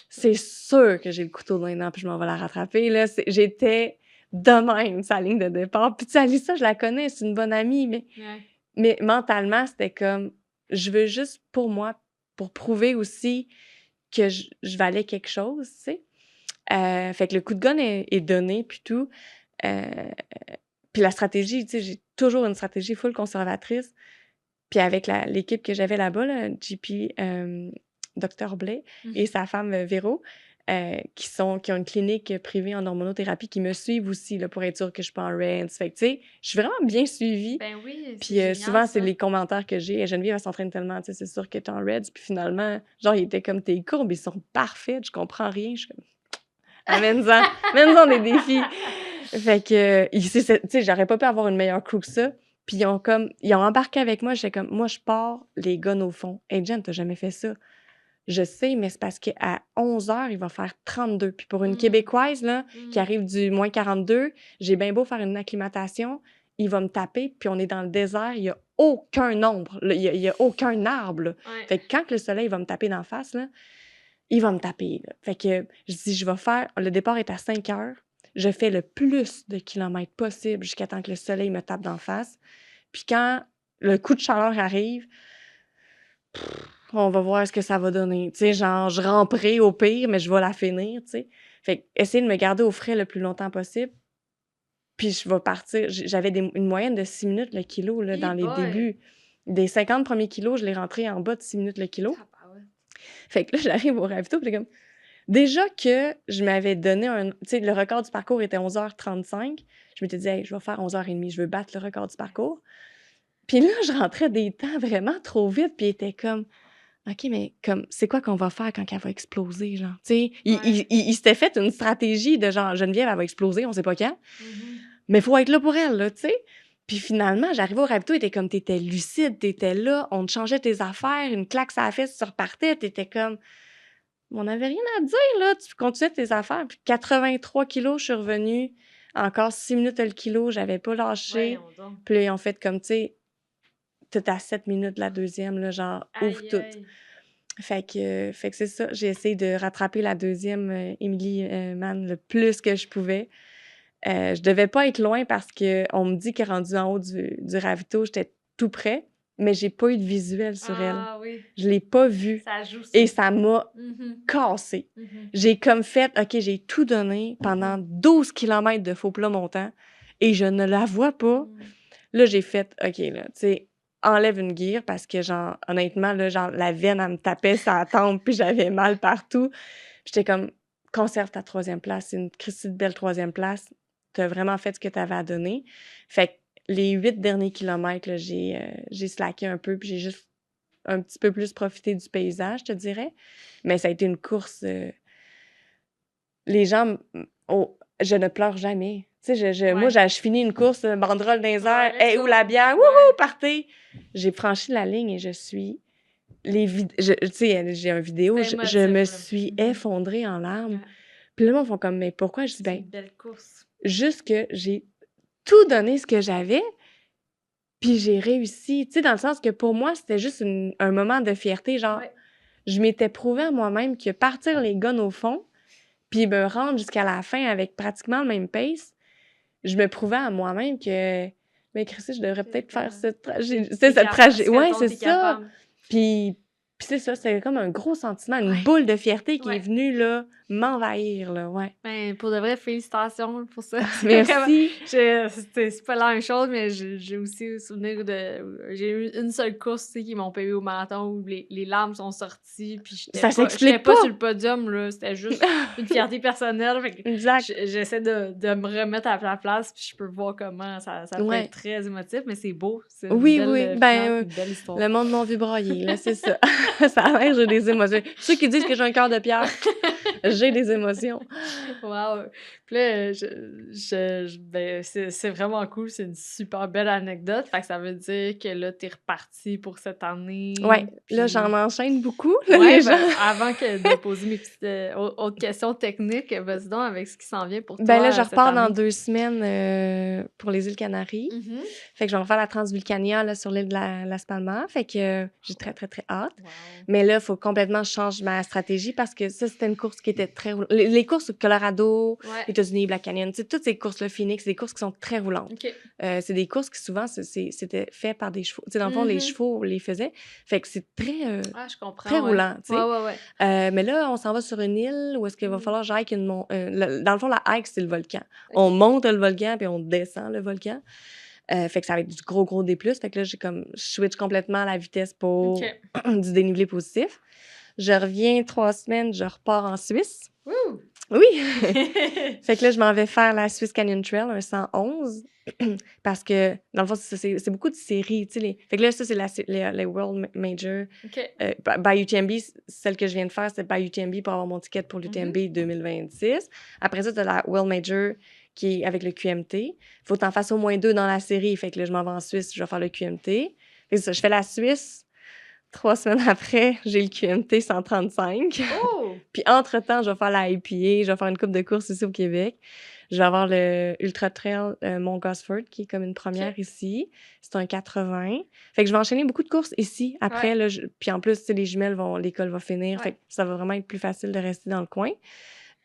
c'est sûr que j'ai le couteau dans les dents puis je m'en vais la rattraper. Là, j'étais de même, sa ligne de départ. Puis tu sais, Alissa, je la connais, c'est une bonne amie, mais mentalement, c'était comme, je veux juste pour moi, pour prouver aussi que je valais quelque chose, tu sais. Fait que le coup de gun est donné, puis tout. Puis la stratégie, tu sais, j'ai toujours une stratégie full conservatrice. Puis avec l'équipe que j'avais là-bas, là, JP Dr Blais et sa femme Véro, qui ont une clinique privée en hormonothérapie, qui me suivent aussi là, pour être sûre que je suis pas en RED. Fait que, tu sais, je suis vraiment bien suivie. Ben oui, Puis c'est génial, souvent, c'est ça. les commentaires que j'ai. Geneviève, elle s'entraîne tellement, tu sais, c'est sûr que t'es en RED. Puis finalement, genre, il était comme tes courbes, ils sont parfaits, je comprends rien. Je suis comme, amène-en des défis. Fait que, tu sais, j'aurais pas pu avoir une meilleure crew que ça. Puis ils ont embarqué avec moi. J'étais comme, moi, je pars les guns au fond. Hey, Jen, t'as jamais fait ça? Je sais, mais c'est parce qu'à 11h, il va faire 32. Puis pour une Québécoise, là, qui arrive du moins 42, j'ai bien beau faire une acclimatation, il va me taper, puis on est dans le désert, il y a aucun ombre, là, il y a aucun arbre, là. Ouais. Fait que quand le soleil va me taper d'en face, là, il va me taper, là. Fait que je dis, le départ est à 5h, je fais le plus de kilomètres possible jusqu'à temps que le soleil me tape d'en face. Puis quand le coup de chaleur arrive, on va voir ce que ça va donner. Tu sais, genre, je ramperai au pire, mais je vais la finir, tu sais. Fait que essayer de me garder au frais le plus longtemps possible. Puis je vais partir. J'avais une moyenne de 6 minutes le kilo là, dans les débuts. Des 50 premiers kilos, je l'ai rentré en bas de 6 minutes le kilo. Fait que là, j'arrive au ravito, puis comme... Déjà que je m'avais donné tu sais, le record du parcours était 11h35. Je m'étais dit, hey, je vais faire 11h30, je veux battre le record du parcours. Puis là, je rentrais des temps vraiment trop vite, puis il était comme... OK, mais comme, c'est quoi qu'on va faire quand elle va exploser, genre? Tu sais, il s'était fait une stratégie de genre, Geneviève, elle va exploser, on sait pas quand. Mais il faut être là pour elle, là, tu sais. Puis finalement, j'arrivais au ravito, il était comme, t'étais lucide, t'étais là, on te changeait tes affaires, une claque sur la fesse, tu repartais, t'étais comme, on n'avait rien à dire, là, tu continuais tes affaires. Puis 83 kilos, je suis revenue, encore 6 minutes le kilo, j'avais pas lâché. Puis là, ils ont fait comme, tu sais, t'es à 7 minutes la deuxième, là, genre, ouvre tout. Fait que c'est ça. J'ai essayé de rattraper la deuxième Émilie Mann le plus que je pouvais. Je devais pas être loin parce qu'on me dit qu'elle est rendue en haut du ravito, j'étais tout près, mais j'ai pas eu de visuel sur elle. Ah oui. Je l'ai pas vue. Ça joue ça. Et ça m'a cassée. J'ai comme fait, OK, j'ai tout donné pendant 12 km de faux plat montant et je ne la vois pas. Là, j'ai fait, OK, là, tu sais, enlève une guire parce que, genre, honnêtement, là, genre, la veine, elle me tapait sur la tempe puis j'avais mal partout. J'étais comme, conserve ta 3e place. C'est une Christie de belle 3e place. T'as vraiment fait ce que t'avais à donner. Fait que les 8 derniers kilomètres, là, j'ai slacké un peu puis j'ai juste un petit peu plus profité du paysage, je te dirais. Mais ça a été une course... les gens... je ne pleure jamais. Tu sais, moi, je finis une course, banderole dans les airs, hey, où la bière? Wouhou, partez! J'ai franchi la ligne et je suis... Tu sais, j'ai une vidéo, je me suis effondrée en larmes. Puis là, ils font comme, mais pourquoi? Je dis, ben, une belle course. Juste que j'ai tout donné ce que j'avais, puis j'ai réussi. Tu sais, dans le sens que pour moi, c'était juste un moment de fierté, genre, je m'étais prouvé à moi-même que partir les guns au fond, puis me rendre jusqu'à la fin avec pratiquement le même pace, je me prouvais à moi-même que, mais Christy, je devrais peut-être faire cette tragédie. Ouais, c'est ça. Puis c'est ça, c'est comme un gros sentiment, une boule de fierté qui est venue, là, m'envahir, là, ouais. Ben, pour de vrai, félicitations pour ça. Merci. C'est pas la même chose, mais j'ai aussi le souvenir de... J'ai eu une seule course, tu sais, qui m'ont payé au marathon où les larmes sont sorties, puis j'étais pas sur le podium, là. C'était juste une fierté personnelle. Fait que exact. J'essaie de me remettre à la place, puis je peux voir comment ça peut être très émotif, mais c'est beau. C'est une belle histoire. Le monde m'en vu brailler, là, c'est ça. Ça a l'air, j'ai des émotions. Ceux qui disent que j'ai un cœur de pierre, j'ai des émotions. Wow! Puis là, ben, c'est vraiment cool. C'est une super belle anecdote. Fait que ça veut dire que là, t'es reparti pour cette année. Ouais, puis... là, j'en enchaîne beaucoup. Là, ouais, ben, avant de poser mes petites autres questions techniques, vas-y donc avec ce qui s'en vient pour toi. Ben là, je repars dans 2 semaines pour les îles Canaries. Fait que je vais refaire la Transvulcania là, sur l'île de Las Palmas. Fait que j'ai très, très, très hâte. Wow. Mais là, il faut complètement que je change ma stratégie parce que ça, c'était une course qui était très roulante. Les courses au Colorado, États-Unis, Black Canyon, toutes ces courses-là, Phoenix, c'est des courses qui sont très roulantes. Okay. C'est des courses qui, souvent, c'était fait par des chevaux. T'sais, dans le fond, les chevaux les faisaient. Fait que c'est très, je comprends, très roulant. Ouais. Mais là, on s'en va sur une île où est-ce qu'il va falloir que j'aille dans le fond, la hike, c'est le volcan. Okay. On monte le volcan puis on descend le volcan. Fait que ça va être du gros D+. Fait que là, je switch complètement la vitesse pour du dénivelé positif. Je reviens 3 semaines, je repars en Suisse. Wouh! Oui! Fait que là, je m'en vais faire la Swiss Canyon Trail, un 111, parce que, dans le fond, c'est beaucoup de séries, tu sais. Fait que là, ça, c'est les World Major. OK. By UTMB, celle que je viens de faire, c'est by UTMB pour avoir mon ticket pour l'UTMB 2026. Après ça, tu as la World Major qui est avec le QMT. Il faut que tu en fasses au moins 2 dans la série. Fait que là, je m'en vais en Suisse, je vais faire le QMT. Fait que ça, je fais la Suisse. 3 semaines après, j'ai le QMT 135. Oh! Puis entre-temps, je vais faire la IPA, je vais faire une coupe de course ici au Québec. Je vais avoir le Ultra Trail Mont Gosford, qui est comme une première ici. C'est un 80. Fait que je vais enchaîner beaucoup de courses ici. Après, là, puis en plus, tu sais, les jumelles l'école va finir. Fait que ça va vraiment être plus facile de rester dans le coin.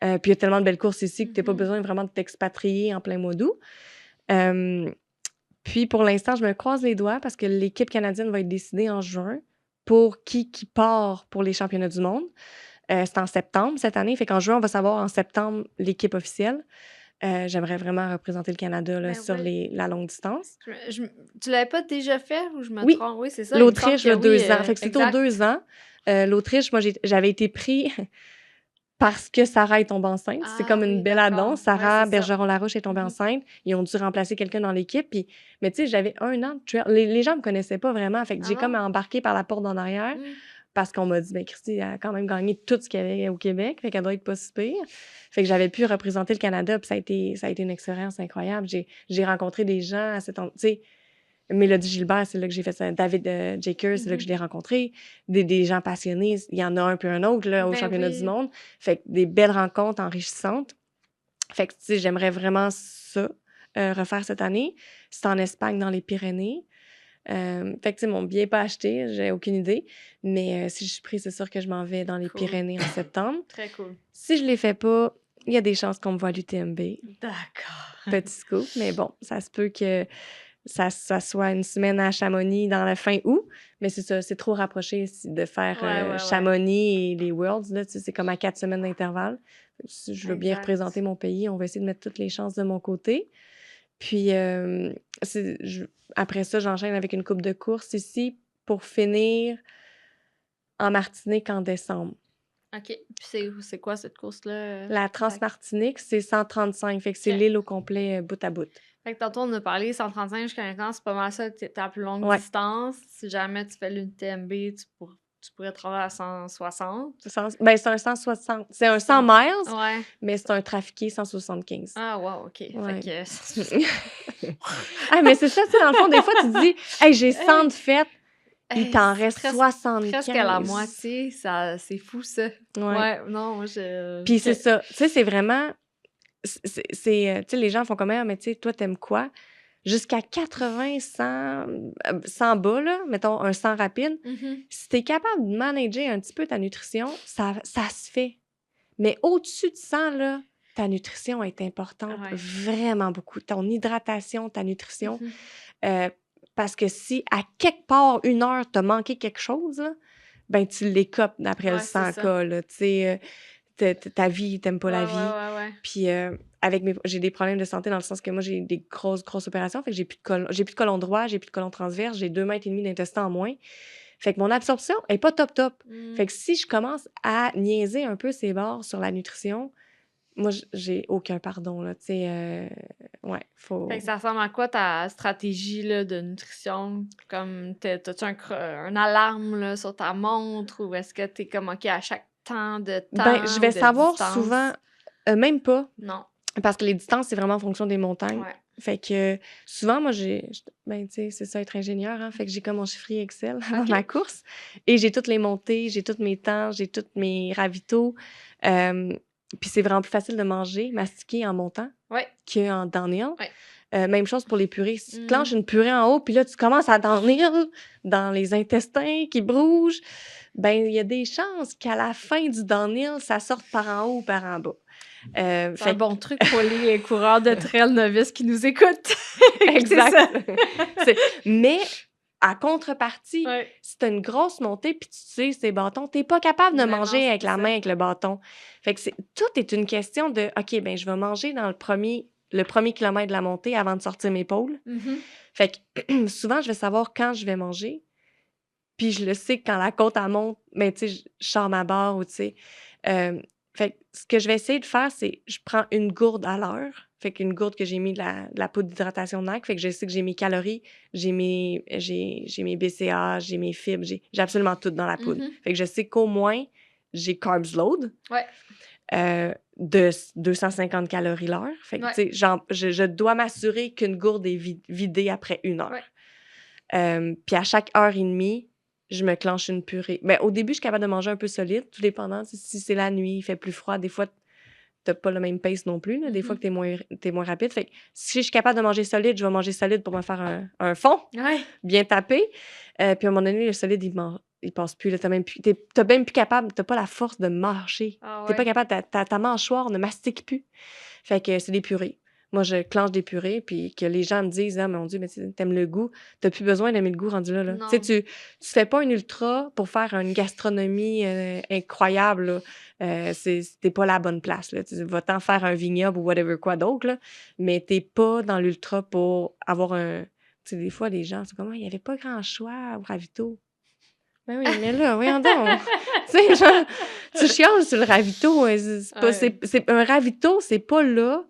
Puis il y a tellement de belles courses ici que tu n'as pas besoin vraiment de t'expatrier en plein mois d'août. Puis pour l'instant, je me croise les doigts parce que l'équipe canadienne va être décidée en juin pour qui part pour les championnats du monde. C'est en septembre cette année. Fait qu'en juin, on va savoir en septembre l'équipe officielle. J'aimerais vraiment représenter le Canada là, sur la longue distance. Tu l'avais pas déjà fait ou je me Oui. trompe? Oui, c'est ça. L'Autriche, il me semble que 2 ans. Fait que c'est aux 2 ans. L'Autriche, moi, j'avais été pris parce que Sarah est tombée enceinte. C'est comme une belle annonce. Sarah Bergeron-Larouche est tombée enceinte. Ils ont dû remplacer quelqu'un dans l'équipe. Mais tu sais, j'avais 1 an de trail. Les gens me connaissaient pas vraiment. Fait que j'ai comme embarqué par la porte d'en arrière parce qu'on m'a dit, ben Christy a quand même gagné tout ce qu'il y avait au Québec. Fait qu'elle doit être pas si pire. Fait que j'avais pu représenter le Canada. Puis ça a été une expérience incroyable. J'ai rencontré des gens à cet endroit. Tu sais, Mélodie Gilbert, c'est là que j'ai fait ça. David Jakers, c'est là que je l'ai rencontré. Des gens passionnés. Il y en a un puis un autre là, au championnat du monde. Fait que des belles rencontres enrichissantes. Fait que, tu sais, j'aimerais vraiment ça, refaire cette année. C'est en Espagne, dans les Pyrénées. Fait que, tu sais, mon billet n'est pas acheté, j'ai aucune idée. Mais si je suis prise, c'est sûr que je m'en vais dans les Pyrénées en septembre. Très cool. Si je ne les fais pas, il y a des chances qu'on me voit à l'UTMB. D'accord. Petit scoop. Mais bon, ça se peut que ça soit une semaine à Chamonix dans la fin août. Mais c'est ça, c'est trop rapproché de faire Chamonix et les Worlds. Là, tu sais, c'est comme à 4 semaines d'intervalle. Si je veux bien représenter mon pays, on va essayer de mettre toutes les chances de mon côté. Puis après ça, j'enchaîne avec une coupe de course ici pour finir en Martinique en décembre. OK. Puis c'est quoi cette course-là? La Transmartinique, c'est 135. Fait que c'est l'île au complet, bout à bout. Fait que tantôt, on a parlé 135 jusqu'à maintenant, c'est pas mal ça, ta plus longue distance. Si jamais tu fais l'UTMB, tu pourrais te rendre à 160. Ben, c'est un 160. C'est un 100 miles, ouais. Mais c'est un trafiqué 175. Ah, wow, OK. Ouais. Fait que... ah, mais c'est ça, tu sais, dans le fond, des fois, tu te dis, hey, j'ai 100 de fêtes, il t'en reste 75. Presque à la moitié, c'est fou, ça. Ouais, non, moi, Puis c'est ça, tu sais, c'est vraiment... tu sais, les gens font comme, mais tu sais, toi, t'aimes quoi? Jusqu'à 80, 100 bas, là, mettons un 100 rapide, si t'es capable de manager un petit peu ta nutrition, ça se fait. Mais au-dessus de 100, là, ta nutrition est importante, vraiment beaucoup. Ton hydratation, ta nutrition. Parce que si, à quelque part, 1 heure, t'as manqué quelque chose, là, ben tu l'écopes d'après le 100K, là, tu sais... ta vie, t'aimes pas la vie. Puis j'ai des problèmes de santé dans le sens que moi, j'ai des grosses opérations. Fait que j'ai plus de côlon droit, j'ai plus de côlon transverse, j'ai 2,5 mètres d'intestin en moins. Fait que mon absorption est pas top. Fait que si je commence à niaiser un peu ces bords sur la nutrition, moi, j'ai aucun pardon, là, tu sais, faut... Fait que ça ressemble à quoi ta stratégie, là, de nutrition? Comme, t'as-tu un alarme, là, sur ta montre, ou est-ce que t'es comme, OK, à chaque temps de temps, ben, je vais savoir distance? Souvent, même pas. Non. Parce que les distances, c'est vraiment en fonction des montagnes. Fait que souvent, moi, ben, tu sais, c'est ça, être ingénieur, hein, fait que j'ai comme mon chiffrier Excel dans ma course. Et j'ai toutes les montées, j'ai tous mes temps, j'ai tous mes ravitaux. Puis c'est vraiment plus facile de manger, mastiquer en montant qu'en downhill. Même chose pour les purées. Si tu clenches une purée en haut, puis là, tu commences à downhill dans les intestins qui bougent, ben il y a des chances qu'à la fin du downhill, ça sorte par en haut ou par en bas. C'est un bon truc pour les coureurs de trail novices qui nous écoutent. Exact. Mais à contrepartie, si tu as une grosse montée puis tu sais ces bâtons, tu n'es pas capable de manger avec la main, avec le bâton. Fait que tout est une question de OK, ben je vais manger dans le premier kilomètre de la montée avant de sortir mes pôles. Fait que souvent, je vais savoir quand je vais manger. Puis je le sais que quand la côte, elle monte, ben, tu sais, je sors ma barre ou tu sais. Fait que ce que je vais essayer de faire, c'est je prends une gourde à l'heure. Fait qu'une gourde que j'ai mis de la poudre d'hydratation de NAC. Fait que je sais que j'ai mes calories, j'ai mes BCA, j'ai mes fibres, j'ai absolument tout dans la poudre. Fait que je sais qu'au moins, j'ai carbs load Ouais. de 250 calories l'heure. Fait que, Ouais. tu sais, je dois m'assurer qu'une gourde est vidée après 1 heure. Ouais. Puis à chaque heure et demie, je me clenche une purée. Ben, au début, je suis capable de manger un peu solide, tout dépendant. Si c'est la nuit, il fait plus froid, des fois, t'as pas le même pace non plus. Là. Des fois que t'es moins rapide. Fait que si je suis capable de manger solide, je vais manger solide pour me faire un fond Ouais. bien tapé. Puis à un moment donné, le solide, il passe plus. Là. T'as même plus capable, t'as pas la force de marcher. Ah T'es pas ouais. capable, ta mâchoire ne mastique plus. Fait que c'est des purées. Moi, je clenche des purées, puis que les gens me disent « Ah, mon Dieu, mais t'aimes le goût. » T'as plus besoin d'aimer le goût rendu là. Tu sais, Non. tu fais pas un ultra pour faire une gastronomie incroyable. Là. T'es pas la bonne place. Là. Tu vas t'en faire un vignoble ou whatever quoi d'autre, là, mais t'es pas dans l'ultra pour avoir un... Tu sais, des fois, les gens sont comme « Il y avait pas grand choix au ravito. » Ben oui, mais là, voyons donc. Tu sais, genre, tu chiales sur le ravito. Un ravito, c'est pas là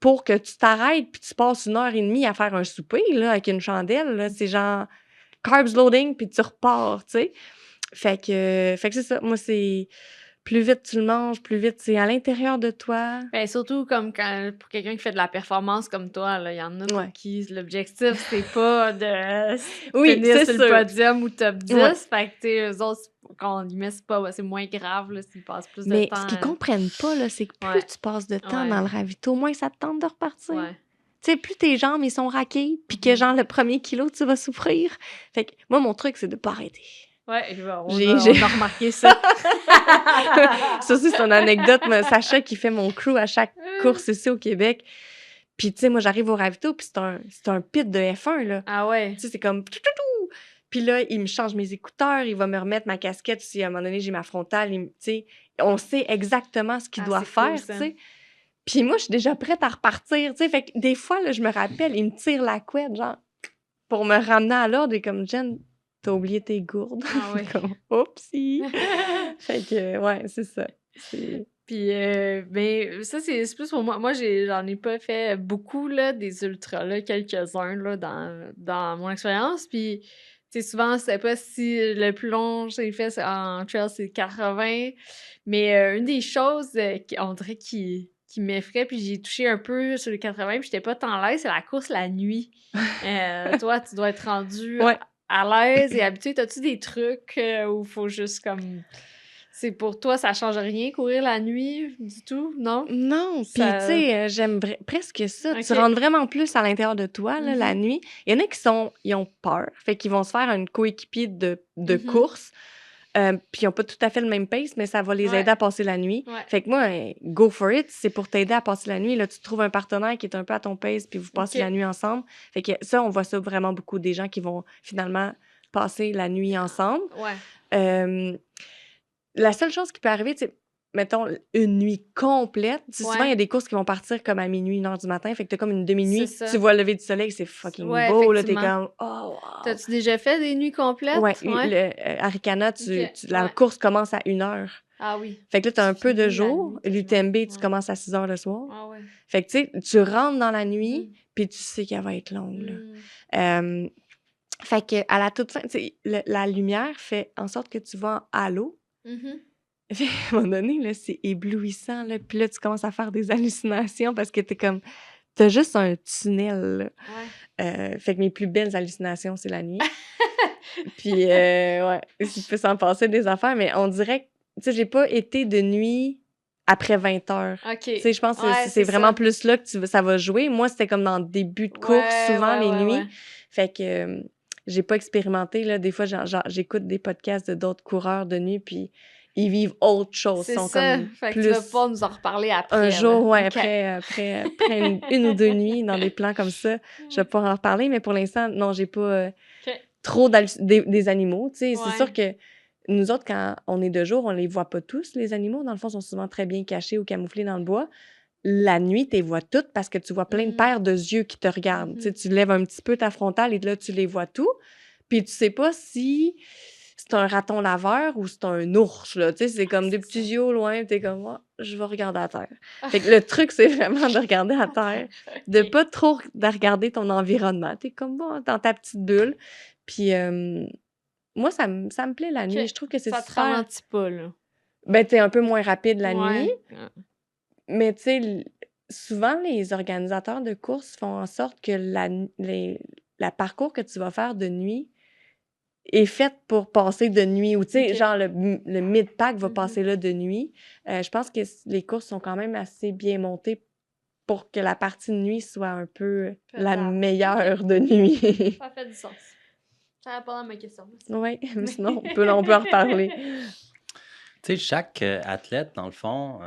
pour que tu t'arrêtes puis tu passes 1 heure et demie à faire un souper, là, avec une chandelle, là. C'est genre carbs loading puis tu repars, tu sais. Fait que c'est ça. Moi, c'est plus vite tu le manges, plus vite c'est à l'intérieur de toi. Ben, surtout comme pour quelqu'un qui fait de la performance comme toi, là, il y en a pour qui l'objectif, c'est pas de finir c'est sur sûr. le podium ou top 10. Ouais. Fait que, tu sais, eux autres, quand on y met, c'est moins grave, là, s'ils passent plus de Mais temps. ce qu'ils comprennent pas, là, c'est que plus tu passes de temps dans le ravito, moins ça te tente de repartir. Ouais. Tu sais, plus tes jambes, ils sont raquées, puis que, genre, le premier kilo, tu vas souffrir. Fait que moi, mon truc, c'est de pas arrêter. Ouais, on a remarqué ça. Ça aussi, c'est une anecdote. Mais Sacha, qui fait mon crew à chaque course ici au Québec. Puis, tu sais, moi, j'arrive au ravito, puis c'est un pit de F1, là. Ah ouais? Tu sais, c'est comme... Puis là, il me change mes écouteurs, il va me remettre ma casquette si à un moment donné, j'ai ma frontale. Tu sais, on sait exactement ce qu'il doit faire, cool, tu sais. Puis moi, je suis déjà prête à repartir, tu sais. Fait que des fois, là, je me rappelle, il me tire la couette, genre, pour me ramener à l'ordre. Et comme, Jen, t'as oublié tes gourdes. Ah oui. Comme, oupsie. Fait que, ouais, c'est ça. Puis, ben, ça, c'est plus pour moi. Moi, j'en ai pas fait beaucoup, là, des ultras, là, quelques-uns, là, dans mon expérience. Puis, tu sais, souvent, c'est pas si le plus long que j'ai fait en trail, c'est 80. Mais une des choses, on dirait qui m'effraie, puis j'ai touché un peu sur les 80, puis j'étais pas tant à l'aise, c'est la course la nuit. Toi, tu dois être rendu à l'aise et habitué. T'as-tu des trucs où il faut juste comme... C'est pour toi, ça change rien, courir la nuit, du tout, non? Non, puis tu sais, j'aime presque ça. Okay. Tu rentres vraiment plus à l'intérieur de toi, là, la nuit. Il y en a ils ont peur, fait qu'ils vont se faire une coéquipier de course, puis ils n'ont pas tout à fait le même pace, mais ça va les aider à passer la nuit. Fait que moi, go for it, c'est pour t'aider à passer la nuit. Là, tu trouves un partenaire qui est un peu à ton pace, puis vous passez la nuit ensemble. Fait que ça, on voit ça vraiment beaucoup, des gens qui vont finalement passer la nuit ensemble. La seule chose qui peut arriver, c'est, mettons, une nuit complète. Souvent, il y a des courses qui vont partir comme à minuit, 1h du matin. Fait que t'as comme une demi-nuit. Tu vois le lever du soleil, c'est fucking beau. Là, t'es comme, oh, wow. T'as-tu déjà fait des nuits complètes? Ouais. Arikana, la course commence à 1h. Ah oui. Fait que là, t'as un peu de jour. L'UTMB, tu commences à 6h le soir. Ah ouais. Fait que, tu sais, tu rentres dans la nuit, puis tu sais qu'elle va être longue, là. Fait que à la toute fin, la lumière fait en sorte que tu vas à l'eau. À un moment donné, là, c'est éblouissant. Là. Puis là, tu commences à faire des hallucinations parce que t'as juste un tunnel. Là. Fait que mes plus belles hallucinations, c'est la nuit. Puis, ouais, il peut s'en passer des affaires, mais on dirait que, tu sais, j'ai pas été de nuit après 20h. Tu sais, je pense que c'est vraiment plus là que ça va jouer. Moi, c'était comme dans le début de course, souvent, les nuits. Fait que j'ai pas expérimenté. Là. Des fois, j'écoute des podcasts d'autres coureurs de nuit, puis ils vivent autre chose. C'est sont ça. comme fait plus... que tu vas pas nous en reparler après. Un jour, ouais, après une ou deux nuits dans des plans comme ça, je vais pouvoir en reparler. Mais pour l'instant, non, j'ai pas trop des animaux. Tu sais, c'est sûr que nous autres, quand on est de jour, on les voit pas tous, les animaux. Dans le fond, ils sont souvent très bien cachés ou camouflés dans le bois. La nuit, tu les vois toutes parce que tu vois plein de paires de yeux qui te regardent. Tu sais, tu lèves un petit peu ta frontale et là, tu les vois tous. Puis tu sais pas si c'est un raton laveur ou c'est un ours, là. Tu sais, c'est comme des c'est petits ça. yeux au loin, t'es comme, ah, je vais regarder à terre. Fait que le truc, c'est vraiment de regarder à terre, de OK. pas trop de regarder ton environnement. T'es comme, bon, dans ta petite bulle. Puis, moi, ça me plaît la nuit. OK. Je trouve que c'est Ça te super. ralentit pas, là. Ben, t'es un peu moins rapide la nuit, Ouais. mais tu sais, souvent, les organisateurs de courses font en sorte que la parcours que tu vas faire de nuit est faite pour passer de nuit ou, tu sais, OK. genre le mid-pack va Mhm. passer là de nuit. Je pense que les courses sont quand même assez bien montées pour que la partie de nuit soit un peu la Faisable. meilleure de nuit. Ça fait du sens. Ça répond à ma question. Merci. Oui, mais sinon, on peut en reparler. Tu sais, chaque athlète, dans le fond,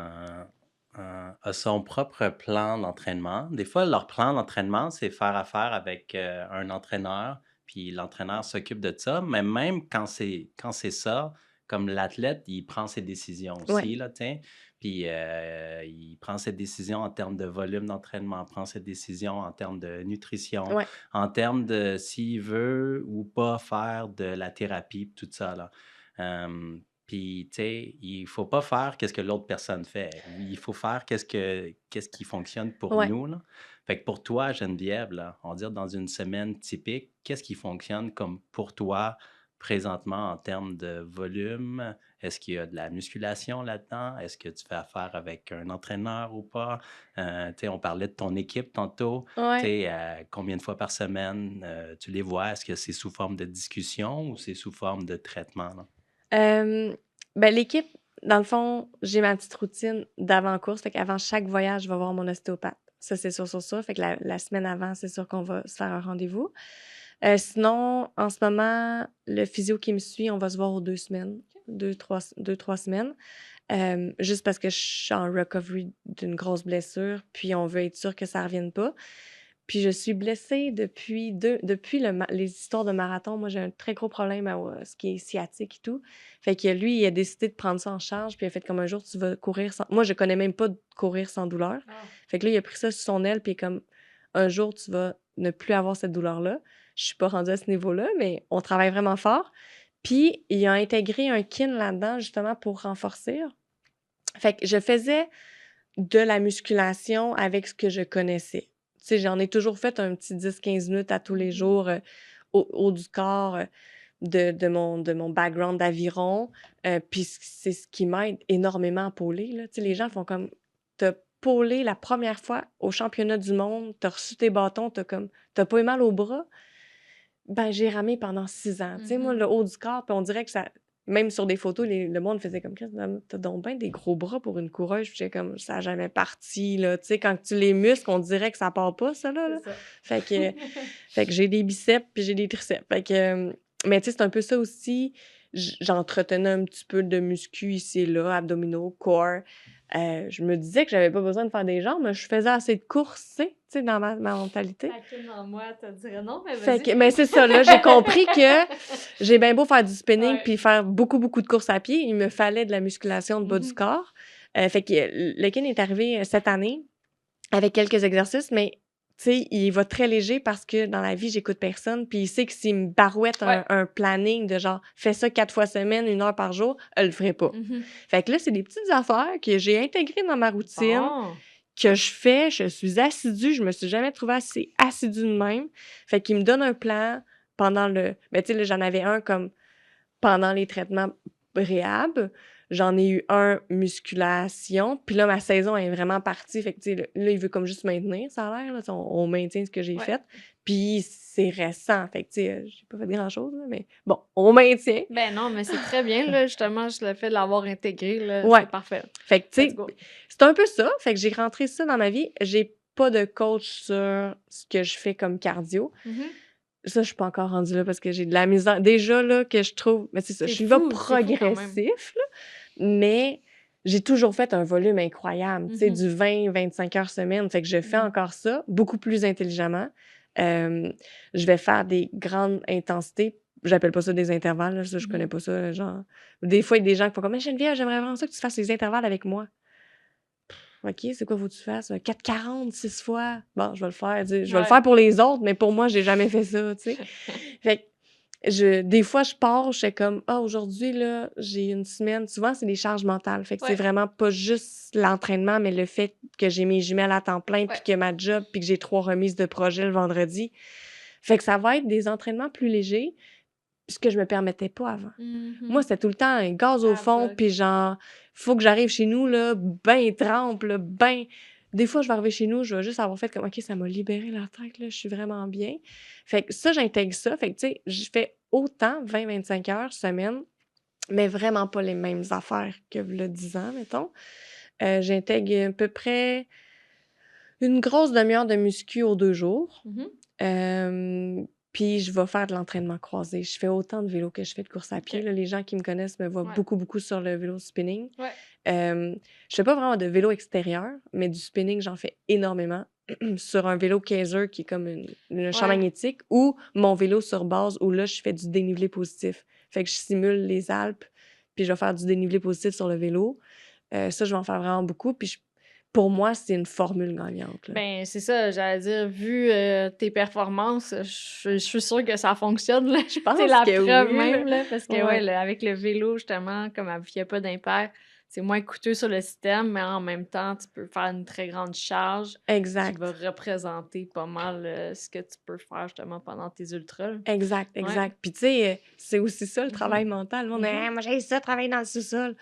a son propre plan d'entraînement. Des fois, leur plan d'entraînement, c'est faire affaire avec un entraîneur, puis l'entraîneur s'occupe de ça. Mais même quand c'est ça, comme l'athlète, il prend ses décisions Ouais. aussi, là, tu sais. Puis il prend ses décisions en termes de volume d'entraînement, prend ses décisions en termes de nutrition, Ouais. en termes de s'il veut ou pas faire de la thérapie, puis tout ça, là. Puis, tu sais, il faut pas faire qu'est-ce que l'autre personne fait. Il faut faire qu'est-ce qui fonctionne pour Ouais. nous, là. Fait que pour toi, Geneviève, là, on va dire dans une semaine typique, qu'est-ce qui fonctionne comme pour toi présentement en termes de volume? Est-ce qu'il y a de la musculation là-dedans? Est-ce que tu fais affaire avec un entraîneur ou pas? Tu sais, on parlait de ton équipe tantôt. Tu Ouais. sais, combien de fois par semaine tu les vois? Est-ce que c'est sous forme de discussion ou c'est sous forme de traitement, là? Ben, l'équipe, dans le fond, j'ai ma petite routine d'avant-course. Fait qu'avant chaque voyage, je vais voir mon ostéopathe. Ça, c'est sûr. Fait que la semaine avant, c'est sûr qu'on va se faire un rendez-vous. Sinon, en ce moment, le physio qui me suit, on va se voir aux 2 semaines. 2, 3 semaines. Juste parce que je suis en recovery d'une grosse blessure, puis on veut être sûr que ça revienne pas. Puis je suis blessée depuis les histoires de marathon. Moi, j'ai un très gros problème à ce qui est sciatique et tout. Fait que lui, il a décidé de prendre ça en charge, puis il a fait comme un jour, tu vas courir sans. Moi, je connais même pas de courir sans douleur. Ah. Fait que là, il a pris ça sur son aile, puis comme un jour, tu vas ne plus avoir cette douleur-là. Je suis pas rendue à ce niveau-là, mais on travaille vraiment fort. Puis il a intégré un kin là-dedans, justement, pour renforcer. Fait que je faisais de la musculation avec ce que je connaissais. Tu sais, j'en ai toujours fait un petit 10-15 minutes à tous les jours au haut du corps de mon background d'aviron. Puis c'est ce qui m'aide énormément à pôler, là. Tu sais, les gens font comme, t'as pôlé la première fois au championnat du monde, t'as reçu tes bâtons, t'as pas eu mal au bras. Ben, j'ai ramé pendant 6 ans. Tu sais, moi, le haut du corps, puis on dirait que ça. Même sur des photos, le monde faisait comme, Chris, t'as donc bien des gros bras pour une coureuse. Puis j'étais comme, ça n'a jamais parti, là. Tu sais, quand tu les muscles, on dirait que ça part pas, ça, là. C'est ça. Fait que j'ai des biceps puis j'ai des triceps. Fait que, mais tu sais, c'est un peu ça aussi. J'entretenais un petit peu de muscu ici et là, abdominaux, core. Je me disais que j'avais pas besoin de faire des jambes, mais je faisais assez de courses, tu sais, dans ma mentalité. Taquine en moi, te dirais non, mais Fait vas-y. que, mais c'est ça, là, j'ai compris que j'ai bien beau faire du spinning Ouais. puis faire beaucoup de courses à pied, il me fallait de la musculation de bas du corps. Fait que le kin est arrivé cette année avec quelques exercices, mais tu sais, il va très léger parce que dans la vie, j'écoute personne. Puis il sait que s'il me barouette Ouais. un planning de genre, fais ça 4 fois semaine, 1 heure par jour, elle le ferait pas. Fait que là, c'est des petites affaires que j'ai intégrées dans ma routine, Bon. que je fais. Je suis assidue. Je me suis jamais trouvée assez assidue de même. Fait qu'il me donne un plan pendant le. Ben, tu sais, là, j'en avais un comme pendant les traitements réhab. J'en ai eu un musculation. Puis là, ma saison est vraiment partie. Fait que, tu sais, là, il veut comme juste maintenir, ça a l'air. Là. On maintient ce que j'ai Ouais. fait. Puis c'est récent. Fait que, tu sais, j'ai pas fait grand-chose, là, mais bon, on maintient. Ben non, mais c'est très bien, là, justement, juste le fait de l'avoir intégré, là, Ouais. c'est parfait. Fait que, tu Let's sais, go. c'est un peu ça. Fait que j'ai rentré ça dans ma vie. J'ai pas de coach sur ce que je fais comme cardio. Ça, je suis pas encore rendue là parce que j'ai de la misère. Déjà, là, que je trouve... Mais c'est ça, je suis pas C'est fou quand même. progressif, là, mais j'ai toujours fait un volume incroyable, tu sais, du 20-25 heures semaine. Fait que je fais encore ça, beaucoup plus intelligemment. Je vais faire des grandes intensités. J'appelle pas ça des intervalles, là, ça, je connais pas ça, genre... Des fois, il y a des gens qui font comme « Geneviève, j'aimerais vraiment ça que tu fasses les intervalles avec moi. » OK, c'est quoi faut que tu fasses? 4,40, 6 fois. Bon, je vais le faire. Je vais le faire pour les autres, mais pour moi, j'ai jamais fait ça, tu sais. Fait que Des fois, je pars, je fais comme, ah, aujourd'hui, là, j'ai une semaine. Souvent, c'est des charges mentales. Fait que c'est Ouais. vraiment pas juste l'entraînement, mais le fait que j'ai mes jumelles à temps plein, puis Ouais. que ma job, puis que j'ai 3 remises de projet le vendredi. Fait que ça va être des entraînements plus légers, ce que je me permettais pas avant. Moi, c'était tout le temps un gaz au À fond, bloc. puis genre, faut que j'arrive chez nous, là, ben trempe, là, ben... Des fois, je vais arriver chez nous, je vais juste avoir fait comme, OK, ça m'a libéré la tête, là, je suis vraiment bien. Fait que ça, j'intègre ça. Fait que, tu sais, je fais autant 20-25 heures semaine, mais vraiment pas les mêmes affaires que le 10 ans, mettons. J'intègre à peu près une grosse demi-heure de muscu aux 2 jours. Puis je vais faire de l'entraînement croisé. Je fais autant de vélo que je fais de course à pied. OK. Là, les gens qui me connaissent me voient Ouais. beaucoup sur le vélo spinning. Ouais. Je fais pas vraiment de vélo extérieur, mais du spinning, j'en fais énormément. Sur un vélo Kaiser qui est comme un champ Ouais. magnétique ou mon vélo sur base où là, je fais du dénivelé positif. Fait que je simule les Alpes, puis je vais faire du dénivelé positif sur le vélo. Ça, je vais en faire vraiment beaucoup. Puis pour moi, c'est une formule gagnante. Là. Ben, c'est ça, j'allais dire, vu tes performances, je suis sûre que ça fonctionne, là. Je pense C'est la que preuve oui, même, là. là, parce que, Ouais. avec le vélo, justement, comme il n'y a pas d'impair, c'est moins coûteux sur le système, mais en même temps, tu peux faire une très grande charge qui Exact. va représenter pas mal ce que tu peux faire, justement, pendant tes ultras, là. Exact. Ouais. Puis tu sais, c'est aussi ça le Mhm. travail mental. On est, Mhm. moi j'ai ça, travailler dans le sous-sol.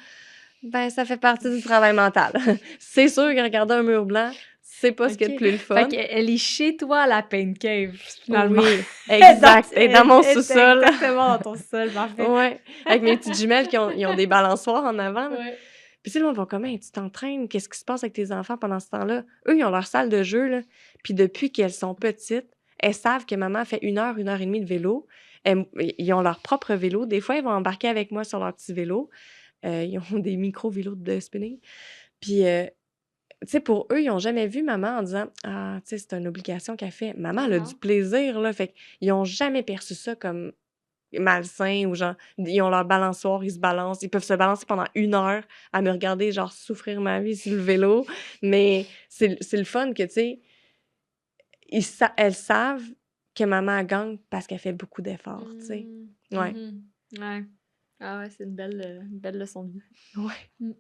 Ben, ça fait partie du travail mental. C'est sûr que regarder un mur blanc, c'est pas ce qu'il y a de OK. plus le Fait fun. qu'elle est chez toi à la Pain Cave, finalement. Oui, exact. Elle est dans mon Elle est sous-sol. exactement dans ton sol, parfait. Ouais, avec mes petites jumelles ils ont des balançoires en avant. Là. Ouais. Puis tu sais, le monde va comme, hey, tu t'entraînes, qu'est-ce qui se passe avec tes enfants pendant ce temps-là? Eux, ils ont leur salle de jeu, là. Puis depuis qu'elles sont petites, elles savent que maman fait 1 heure et demie de vélo. Ils ont leur propre vélo. Des fois, ils vont embarquer avec moi sur leur petit vélo. Ils ont des micro-vélos de spinning. Puis, tu sais, pour eux, ils n'ont jamais vu maman en disant, ah, tu sais, c'est une obligation qu'elle fait. Maman, elle a du plaisir, là. Fait qu'ils n'ont jamais perçu ça comme malsain ou genre, ils ont leur balançoire, ils se balancent, ils peuvent se balancer pendant 1 heure à me regarder, genre, souffrir ma vie sur le vélo. Mais c'est le fun que, tu sais, elles savent que maman elle gagne parce qu'elle fait beaucoup d'efforts, tu sais. Ouais. Ouais. Ah ouais, c'est une belle leçon de vie. Ouais.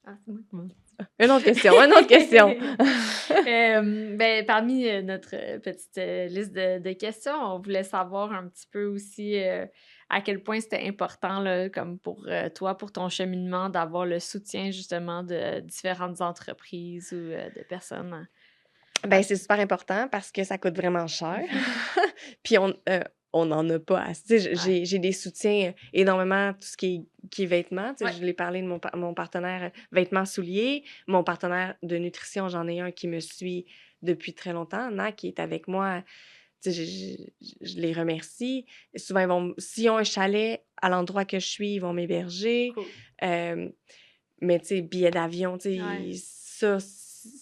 Ah, c'est moi qui m'en dis. Une autre question. Ben, parmi notre petite liste de questions, on voulait savoir un petit peu aussi à quel point c'était important, là, comme pour toi, pour ton cheminement, d'avoir le soutien justement de différentes entreprises ou de personnes. Ben, c'est super important parce que ça coûte vraiment cher. Puis on n'en a pas assez. Tu sais, j'ai des soutiens énormément, tout ce qui est vêtements. Tu sais, je l'ai parlé de mon partenaire vêtements souliers. Mon partenaire de nutrition, j'en ai un qui me suit depuis très longtemps, qui est avec moi. Tu sais, je les remercie. Souvent, s'ils ont un chalet à l'endroit que je suis, ils vont m'héberger. Cool. Mais tu sais, billets d'avion, tu sais, Ouais.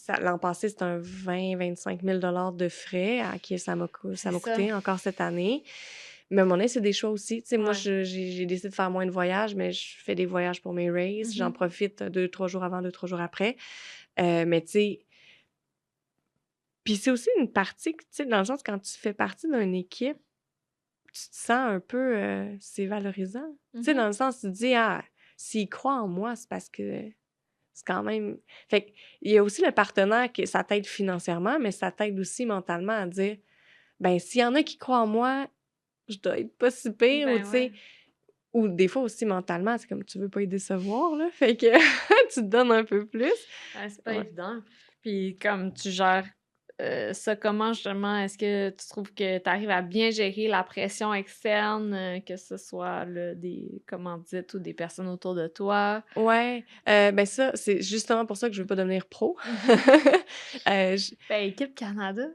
ça l'an passé, c'était un 20-25 000 de frais à qui ça m'a coûté encore cette année. Mais à un moment donné, c'est des choix aussi. Tu sais, moi, j'ai décidé de faire moins de voyages, mais je fais des voyages pour mes races. J'en profite 2-3 jours avant, 2-3 jours après. Mais tu sais, puis c'est aussi une partie, tu sais, dans le sens, quand tu fais partie d'une équipe, tu te sens un peu, c'est valorisant. Tu sais, dans le sens, tu te dis, ah, s'ils croient en moi, c'est parce que c'est quand même... Fait il y a aussi le partenaire que ça t'aide financièrement, mais ça t'aide aussi mentalement à dire, ben s'il y en a qui croient en moi, je dois être pas si pire, ou tu sais... Ou des fois aussi mentalement, c'est comme tu veux pas les décevoir, là. Fait que tu te donnes un peu plus. Ouais, c'est pas évident. Puis comme tu gères ça comment justement? Est-ce que tu trouves que tu arrives à bien gérer la pression externe, que ce soit là, des commandites ou des personnes autour de toi? Ouais, ben ça, c'est justement pour ça que je veux pas devenir pro. Ben, Équipe Canada.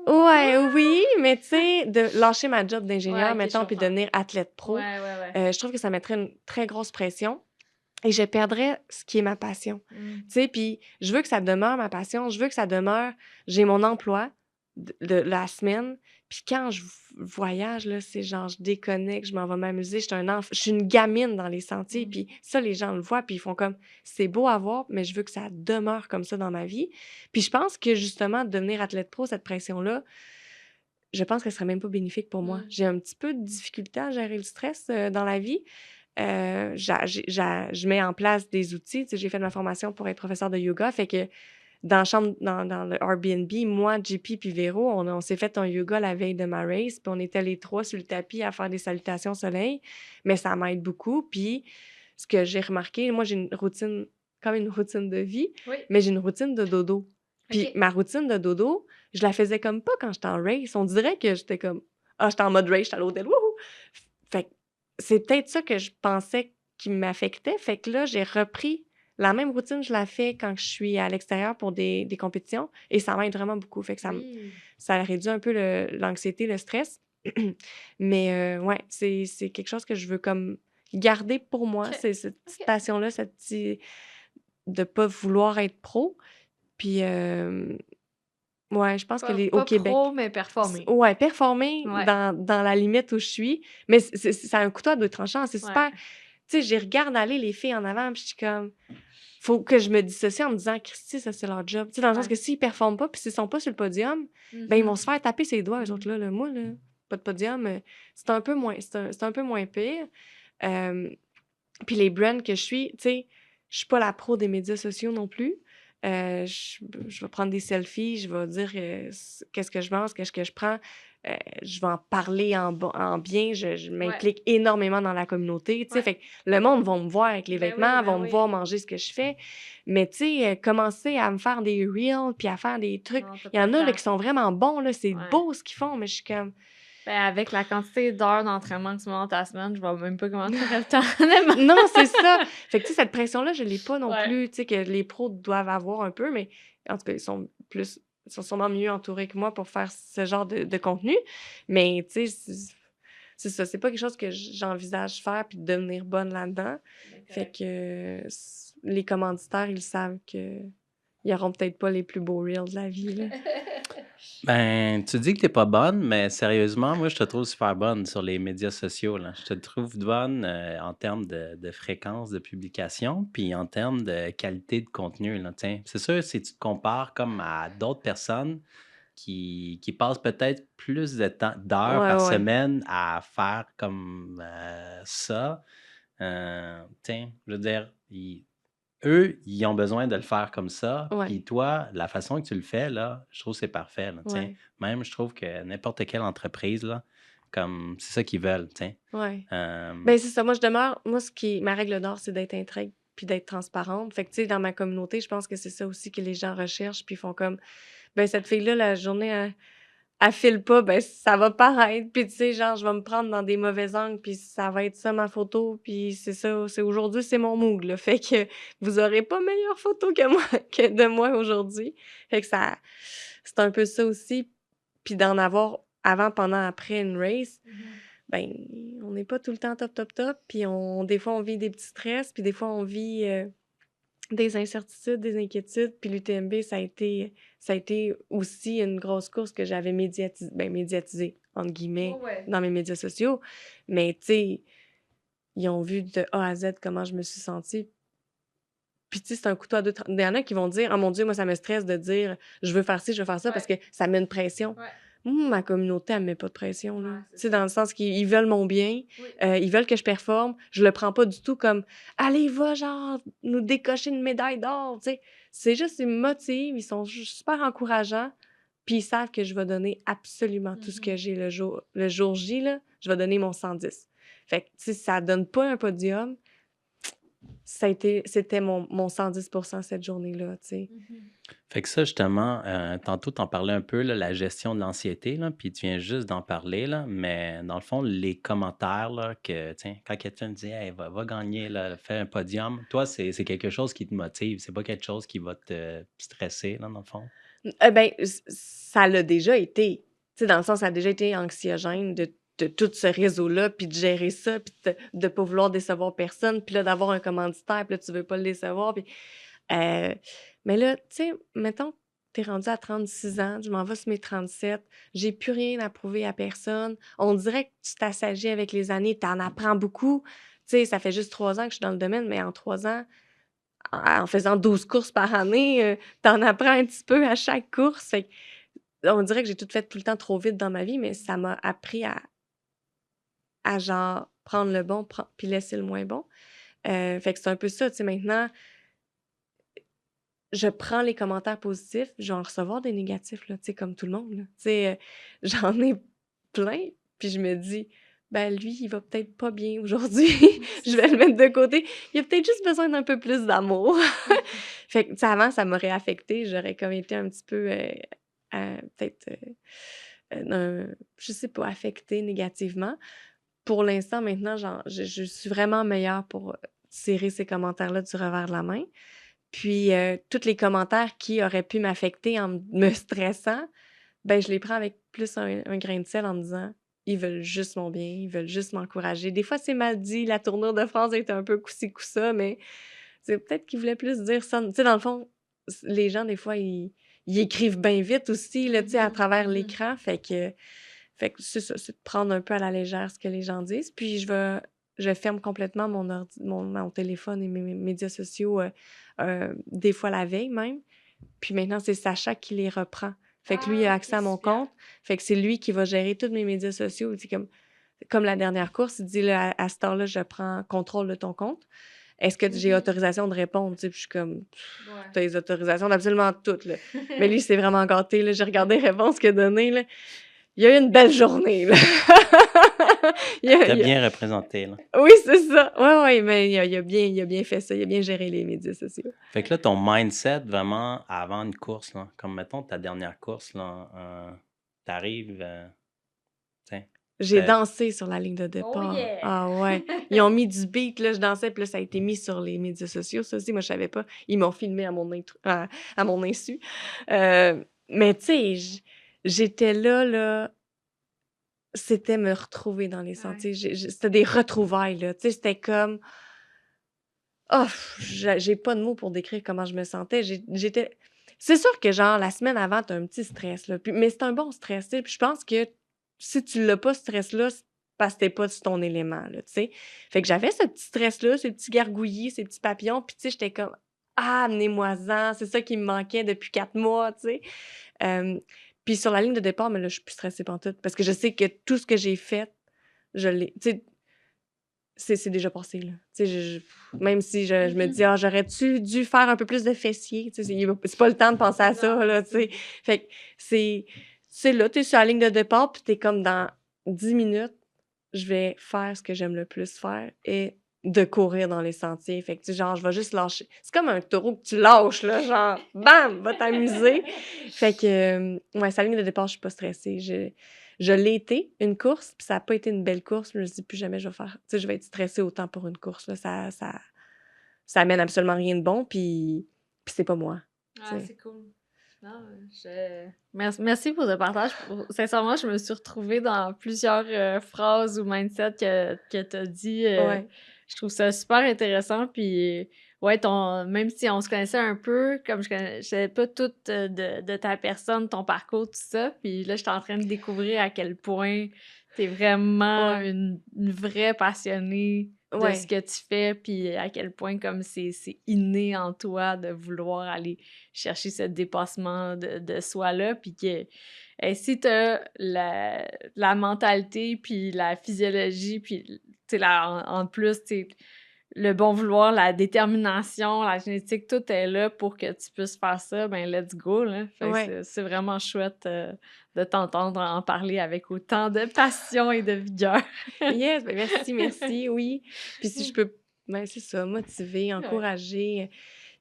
Ouais, oui, mais tu sais, de lâcher ma job d'ingénieur, Ouais, ok, mettons, je puis comprends. devenir athlète pro, Ouais. je trouve que ça mettrait une très grosse pression et je perdrais ce qui est ma passion. Tu sais, puis je veux que ça demeure ma passion, je veux que ça demeure... J'ai mon emploi de la semaine, puis quand je voyage, là, c'est genre, je déconnecte, je m'en vais m'amuser, je suis une gamine dans les sentiers, puis ça, les gens le voient, puis ils font comme, c'est beau à voir, mais je veux que ça demeure comme ça dans ma vie. Puis je pense que, justement, de devenir athlète pro, cette pression-là, je pense que ce serait même pas bénéfique pour moi. J'ai un petit peu de difficulté à gérer le stress dans la vie. Je mets en place des outils. Tu sais, j'ai fait ma formation pour être professeur de yoga. Fait que dans la chambre, dans le Airbnb, moi, JP puis Véro, on s'est fait un yoga la veille de ma race. Puis on était les trois sur le tapis à faire des salutations au soleil. Mais ça m'aide beaucoup. Puis ce que j'ai remarqué, moi, j'ai une routine, comme une routine de vie, Oui. mais j'ai une routine de dodo. Puis OK. ma routine de dodo, je la faisais comme pas quand j'étais en race. On dirait que j'étais comme, j'étais en mode race, j'étais à l'hôtel, wouhou! Fait que c'est peut-être ça que je pensais qui m'affectait. Fait que là, j'ai repris la même routine, je la fais quand je suis à l'extérieur pour des compétitions et ça m'aide vraiment beaucoup. Fait que Oui. ça réduit un peu l'anxiété, le stress. Mais ouais, c'est quelque chose que je veux comme garder pour moi. OK. C'est cette petite OK. passion-là, de pas vouloir être pro. Puis, ouais, je pense que au Pas Québec, pro, mais performer. ouais, performer Ouais. dans la limite où je suis, mais c'est un couteau à deux tranchants. C'est Ouais. super. Tu sais, je regarde aller les filles en avant, puis je suis comme, faut que je me dissocie en me disant, Christy, ça, c'est leur job. Tu sais, dans le sens Ouais. que s'ils performent pas, puis s'ils sont pas sur le podium, ben, ils vont Mhm. se faire taper ses doigts, eux Mhm. autres, là. Moi, là, pas de podium, c'est un peu moins, c'est un peu moins pire. Euh, Puis les brands que je suis, tu sais, je suis pas la pro des médias sociaux non plus. Je vais prendre des selfies, je vais dire qu'est-ce que je mange, qu'est-ce que je prends. Je vais en parler en bien. Je Ouais. m'implique énormément dans la communauté. Tu sais, Ouais. fait que le monde va me voir avec les Ben oui, vêtements, ben va me oui. voir manger ce que je fais. Mais tu sais, commencer à me faire des reels puis à faire des trucs. Non, t'as Il y pas en le a là, temps. qui sont vraiment bons, là. C'est Ouais. beau ce qu'ils font, mais je suis comme. Ben, avec la quantité d'heures d'entraînement que tu mets dans ta semaine, je vois même pas comment tu aurais le temps, honnêtement. Non, c'est ça. Fait que, tu sais, cette pression-là, je l'ai pas non Ouais. plus, tu sais, que les pros doivent avoir un peu, mais en tout cas, ils sont sûrement mieux entourés que moi pour faire ce genre de contenu. Mais, tu sais, c'est ça. C'est pas quelque chose que j'envisage faire puis de devenir bonne là-dedans. Ben, Fait correct. que les commanditaires, ils savent que ils auront peut-être pas les plus beaux reels de la vie, là. Ben, tu dis que t'es pas bonne, mais sérieusement, moi, je te trouve super bonne sur les médias sociaux, là. Je te trouve bonne en termes de fréquence de publication, puis en termes de qualité de contenu, là, tiens. C'est sûr, si tu te compares comme à d'autres personnes qui passent peut-être plus d'heures Ouais, par ouais. semaine à faire comme ça, tiens, je veux dire, eux, ils ont besoin de le faire comme ça. Ouais, Puis toi, la façon que tu le fais, là, je trouve que c'est parfait. Là, tiens. ouais, Même, je trouve que n'importe quelle entreprise, là, comme c'est ça qu'ils veulent. Tiens. ouais. Euh, Ben c'est ça. Moi, ma règle d'or, c'est d'être intègre puis d'être transparente. Fait que, tu sais, dans ma communauté, je pense que c'est ça aussi que les gens recherchent puis font comme, ben cette fille-là, la journée, elle file pas, ben ça va paraître. Puis, tu sais, genre, je vais me prendre dans des mauvais angles puis ça va être ça ma photo puis c'est ça, c'est aujourd'hui, c'est mon mood, là. Fait que vous aurez pas meilleure photo que moi, que de moi aujourd'hui. Fait que c'est un peu ça aussi. Puis d'en avoir avant, pendant, après une race, ben, on n'est pas tout le temps top, top, top. Puis des fois, on vit des petits stress, puis des fois, on vit des incertitudes, des inquiétudes. Puis l'UTMB, ça a été aussi une grosse course que j'avais médiatisée, entre guillemets, Ouais. dans mes médias sociaux. Mais, tu sais, ils ont vu de A à Z comment je me suis sentie. Puis, tu sais, c'est un couteau à deux tranchants. Il y en a qui vont dire, « Oh mon Dieu, moi, ça me stresse de dire, je veux faire ci, je veux faire ça, parce que ça met une pression. » Ouais. Ma communauté, elle me met pas de pression, là. Ouais, Tu c'est sais, ça. dans le sens qu'ils veulent mon bien, Oui. ils veulent que je performe. Je le prends pas du tout comme « Allez, va, genre, nous décocher une médaille d'or! » Tu sais, c'est juste, ils me motivent, ils sont super encourageants, puis ils savent que je vais donner absolument tout ce que j'ai le jour J, là. Je vais donner mon 110. Fait que, tu sais, ça donne pas un podium. C'était mon 110% cette journée-là, tu sais. Fait que ça, justement, tantôt, t'en parlais un peu, là, la gestion de l'anxiété, là, puis tu viens juste d'en parler, là, mais dans le fond, les commentaires, là, que, tiens, quand quelqu'un te dit, hey, va gagner, là, fais un podium, toi, c'est quelque chose qui te motive, c'est pas quelque chose qui va te stresser, là, dans le fond. Ben, ça l'a déjà été. Tu sais, dans le sens, ça a déjà été anxiogène de tout ce réseau-là, puis de gérer ça, puis de pas vouloir décevoir personne, puis là, d'avoir un commanditaire, puis là, tu veux pas le décevoir. Puis, mais là, tu sais, mettons, t'es rendu à 36 ans, je m'en vais sur mes 37, j'ai plus rien à prouver à personne. On dirait que tu t'assagis avec les années, t'en apprends beaucoup. Tu sais, ça fait juste 3 ans que je suis dans le domaine, mais en 3 ans, en faisant 12 courses par année, t'en apprends un petit peu à chaque course. Fait que on dirait que j'ai tout fait tout le temps trop vite dans ma vie, mais ça m'a appris à genre prendre le bon, puis laisser le moins bon. Fait que c'est un peu ça, tu sais, maintenant, je prends les commentaires positifs, je vais en recevoir des négatifs, là, tu sais, comme tout le monde, là. Tu sais, j'en ai plein, puis je me dis: «Ben, lui, il va peut-être pas bien aujourd'hui, C'est je vais ça. le mettre de côté. Il a peut-être juste besoin d'un peu plus d'amour». Fait que, tu sais, avant, ça m'aurait affectée, j'aurais comme été un petit peu, peut-être, je sais pas, affectée négativement. Pour l'instant, maintenant, genre, je suis vraiment meilleure pour, tirer ces commentaires-là du revers de la main. Puis, tous les commentaires qui auraient pu m'affecter en me stressant, ben, je les prends avec plus un grain de sel en me disant: «Ils veulent juste mon bien, ils veulent juste m'encourager». Des fois, c'est mal dit, la tournure de phrase est un peu coup-ci coup-ça, mais c'est peut-être qu'ils voulaient plus dire ça. Tu sais, dans le fond, les gens, des fois, ils écrivent bien vite aussi, là, tu sais, à travers l'écran. Fait que c'est ça, c'est de prendre un peu à la légère ce que les gens disent. Puis je ferme complètement mon téléphone et mes médias sociaux, des fois la veille même. Puis maintenant, c'est Sacha qui les reprend. Fait que lui, il a accès à mon compte. Fait que c'est lui qui va gérer tous mes médias sociaux. Il dit comme la dernière course, il dit là, à cette heure-là, je prends contrôle de ton compte. Est-ce que j'ai autorisation de répondre? Tu sais, puis je suis comme, Ouais. t'as les autorisations d'absolument toutes, là. Mais lui, c'est vraiment gâté, là. J'ai regardé les réponses qu'il a données, là. Il y a eu une belle journée, là. T'as Il a- bien représenté, là. Oui, c'est ça. Ouais, ouais, mais il a bien fait ça. Il a bien géré les médias sociaux. Fait que là, ton mindset, vraiment, avant une course, là, comme mettons ta dernière course, là, t'arrives, tiens, J'ai t'as- dansé sur la ligne de Oh départ. yeah! Ah ouais. Ils ont mis du beat, là, je dansais, puis là, ça a été mis sur les médias sociaux. Ça aussi, moi, je savais pas. Ils m'ont filmé à mon insu. Mais tu sais, j'étais là, c'était me retrouver dans les Ouais. sentiers. C'était des retrouvailles, là. Tu sais, c'était comme... Oh, j'ai pas de mots pour décrire comment je me sentais. J'étais... C'est sûr que, genre, la semaine avant, t'as un petit stress, là. Mais c'est un bon stress, tu sais. Puis je pense que si tu l'as pas, ce stress-là, c'est parce que t'es pas sur ton élément, là, tu sais. Fait que j'avais ce petit stress-là, ces petits gargouillis, ces petits papillons. Puis, tu sais, j'étais comme, ah, amenez-moi-en. C'est ça qui me manquait depuis 4 mois, tu sais. Puis sur la ligne de départ, mais là, je suis plus stressée pantoute. Parce que je sais que tout ce que j'ai fait, je l'ai. Tu sais, c'est déjà passé, là. Tu sais, même si je me dis: «Ah, j'aurais-tu dû faire un peu plus de fessiers?» Tu sais, c'est pas le temps de penser à ça, Non, là, tu c'est sais. Fait que c'est là, tu es sur la ligne de départ, puis tu es comme dans 10 minutes, je vais faire ce que j'aime le plus faire et de courir dans les sentiers. Fait que, tu sais, genre, je vais juste lâcher. C'est comme un taureau que tu lâches, là, genre, bam, va t'amuser. Fait que, ouais, sur la ligne de départ, je suis pas stressée. Je l'ai été, une course, puis ça a pas été une belle course. Je me dis: «Plus jamais je vais faire, tu sais, je vais être stressée autant pour une course, là. Ça amène absolument rien de bon, puis c'est pas moi», tu Ah, sais. c'est cool. Non, merci pour le partage. Sincèrement, je me suis retrouvée dans plusieurs phrases ou mindset que tu as dit. Ouais. Je trouve ça super intéressant. Puis, ouais, même si on se connaissait un peu, comme je savais pas tout de ta personne, ton parcours, tout ça. Puis là, j'étais en train de découvrir à quel point t'es vraiment Ouais. une vraie passionnée de ce Ouais. que tu fais, puis à quel point comme c'est inné en toi de vouloir aller chercher ce dépassement de soi-là, puis que si t'as la mentalité, puis la physiologie, puis tu sais, en plus, tu sais, le bon vouloir, la détermination, la génétique, tout est là pour que tu puisses faire ça, ben let's go, là. Fait que Ouais. c'est vraiment chouette de t'entendre en parler avec autant de passion et de vigueur. Yes, ben merci, merci, oui. Puis si je peux, ben c'est ça, motiver, Ouais. encourager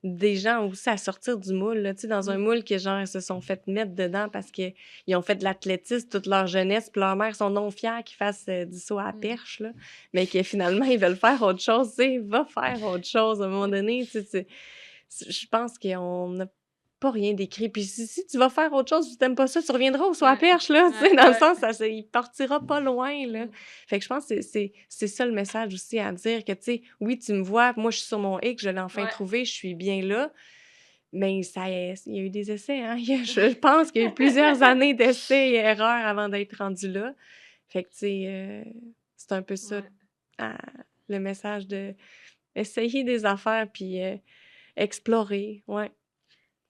des gens aussi à sortir du moule, là, tu sais, dans un Mm. moule que genre ils se sont fait mettre dedans parce qu'ils ont fait de l'athlétisme toute leur jeunesse, puis leurs mères sont non fières qu'ils fassent du saut à la perche, là, mais que finalement ils veulent faire autre chose, tu sais, va faire autre chose à un moment donné, tu sais, je pense qu'on n'a pas rien d'écrit. Puis si tu vas faire autre chose, tu t'aimes pas ça, tu reviendras au saut à Ouais. perche, là, tu sais, Ouais, dans le ouais. sens, il partira pas loin, là. Mm. Fait que je pense que c'est ça le message aussi à dire que, tu sais, oui, tu me vois, moi, je suis sur mon X, je l'ai enfin Ouais. trouvé, je suis bien là, mais il y a eu des essais, hein. Je pense qu'il y a eu plusieurs années d'essais et erreurs avant d'être rendu là. Fait que, tu sais, c'est un peu ça, Ouais. ah, le message de essayer des affaires puis explorer, ouais.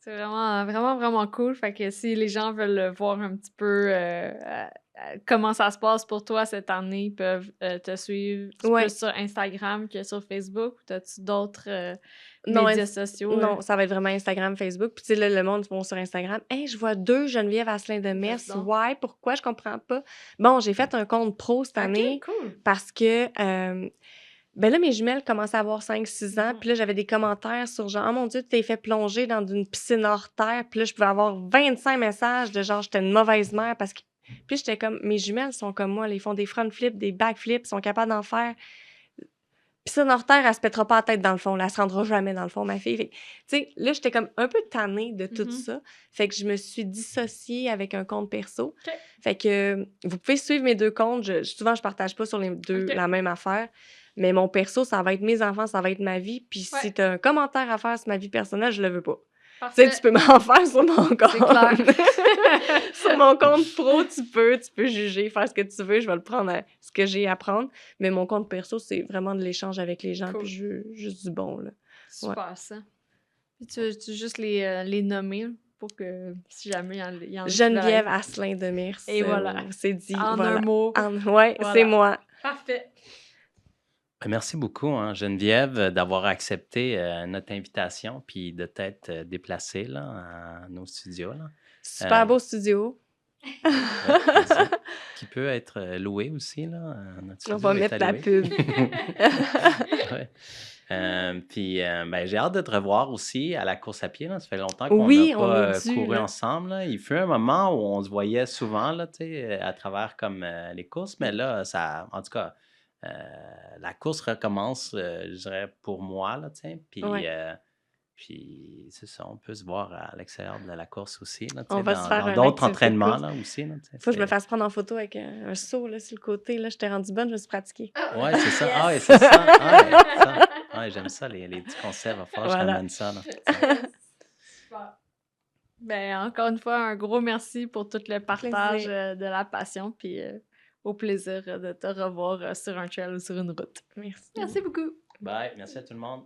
C'est vraiment, vraiment, vraiment cool. Fait que si les gens veulent voir un petit peu comment ça se passe pour toi cette année, ils peuvent te suivre Ouais. plus sur Instagram que sur Facebook. Ou t'as-tu d'autres Non, médias sociaux? Non, ça va être vraiment Instagram, Facebook. Puis, tu sais, là, le monde vont sur Instagram. Hey, je vois 2 Geneviève Asselin de Mers. donc. Ouais, pourquoi? Je comprends pas. Bon, j'ai fait un compte pro cette année Ok, cool. parce que, ben là, mes jumelles commençaient à avoir 5-6 ans. Mhm. Puis là, j'avais des commentaires sur genre, oh mon Dieu, tu t'es fait plonger dans une piscine hors terre. Puis là, je pouvais avoir 25 messages de genre, j'étais une mauvaise mère parce que. Puis j'étais comme, mes jumelles sont comme moi, ils font des front flips, des back flips, sont capables d'en faire. Piscine hors terre, elle se pètera pas la tête dans le fond. Là, elle se rendra jamais dans le fond, ma fille. Fait que, tu sais, là, j'étais comme un peu tannée de tout Mhm. ça. Fait que je me suis dissociée avec un compte perso. Ok. Fait que vous pouvez suivre mes 2 comptes. Souvent, je partage pas sur les 2 Ok. la même affaire. Mais mon perso, ça va être mes enfants, ça va être ma vie. Puis Ouais. si t'as un commentaire à faire sur ma vie personnelle, je le veux pas. Tu sais, Parfait. tu peux m'en faire sur mon compte. C'est clair. Sur mon compte pro, tu peux juger, faire ce que tu veux, je vais le prendre à ce que j'ai à prendre. Mais mon compte perso, c'est vraiment de l'échange avec les gens, Cool. puis je veux juste du bon, là. Super, ça. Puis tu veux juste les nommer pour que si jamais il y en a qui Geneviève veulent Asselin de Mers. Et voilà. C'est dit. aller- En voilà. un mot. Ouais, Voilà. c'est moi. Parfait. Ben, merci beaucoup, hein, Geneviève, d'avoir accepté notre invitation puis de t'être déplacée là, à nos studios. Là. Super beau studio. Ouais, merci. Qui peut être loué aussi. Là. Notre On studio va est mettre la alloué. pub. Ouais. Puis ben, j'ai hâte de te revoir aussi à la course à pied. Là. Ça fait longtemps qu'on Oui, n'a on pas est dû, couru là. ensemble. Là. Il fut un moment où on se voyait souvent là, à travers comme les courses, mais là, ça, en tout cas, la course recommence, je dirais, pour moi. Là, puis Ouais. puis c'est ça, on peut se voir à l'extérieur de la course aussi, là, On va se faire dans une d'autres activité de entraînements course. là, aussi. Là, Faut que je me fasse prendre en photo avec un seau là, sur le côté. Là, j'étais rendue bonne, je me suis pratiquée. Ouais, c'est ça. Yes. Ah, ouais, c'est ça. Ah, ouais, ça. Ouais, j'aime ça, les petits concepts. Il va falloir que je Voilà. ramène ça. Là. Super. Ben, encore une fois, un gros merci pour tout le partage Plaisir. de la passion, puis au plaisir de te revoir sur un trail ou sur une route. Merci. Merci beaucoup. Bye. Merci à tout le monde.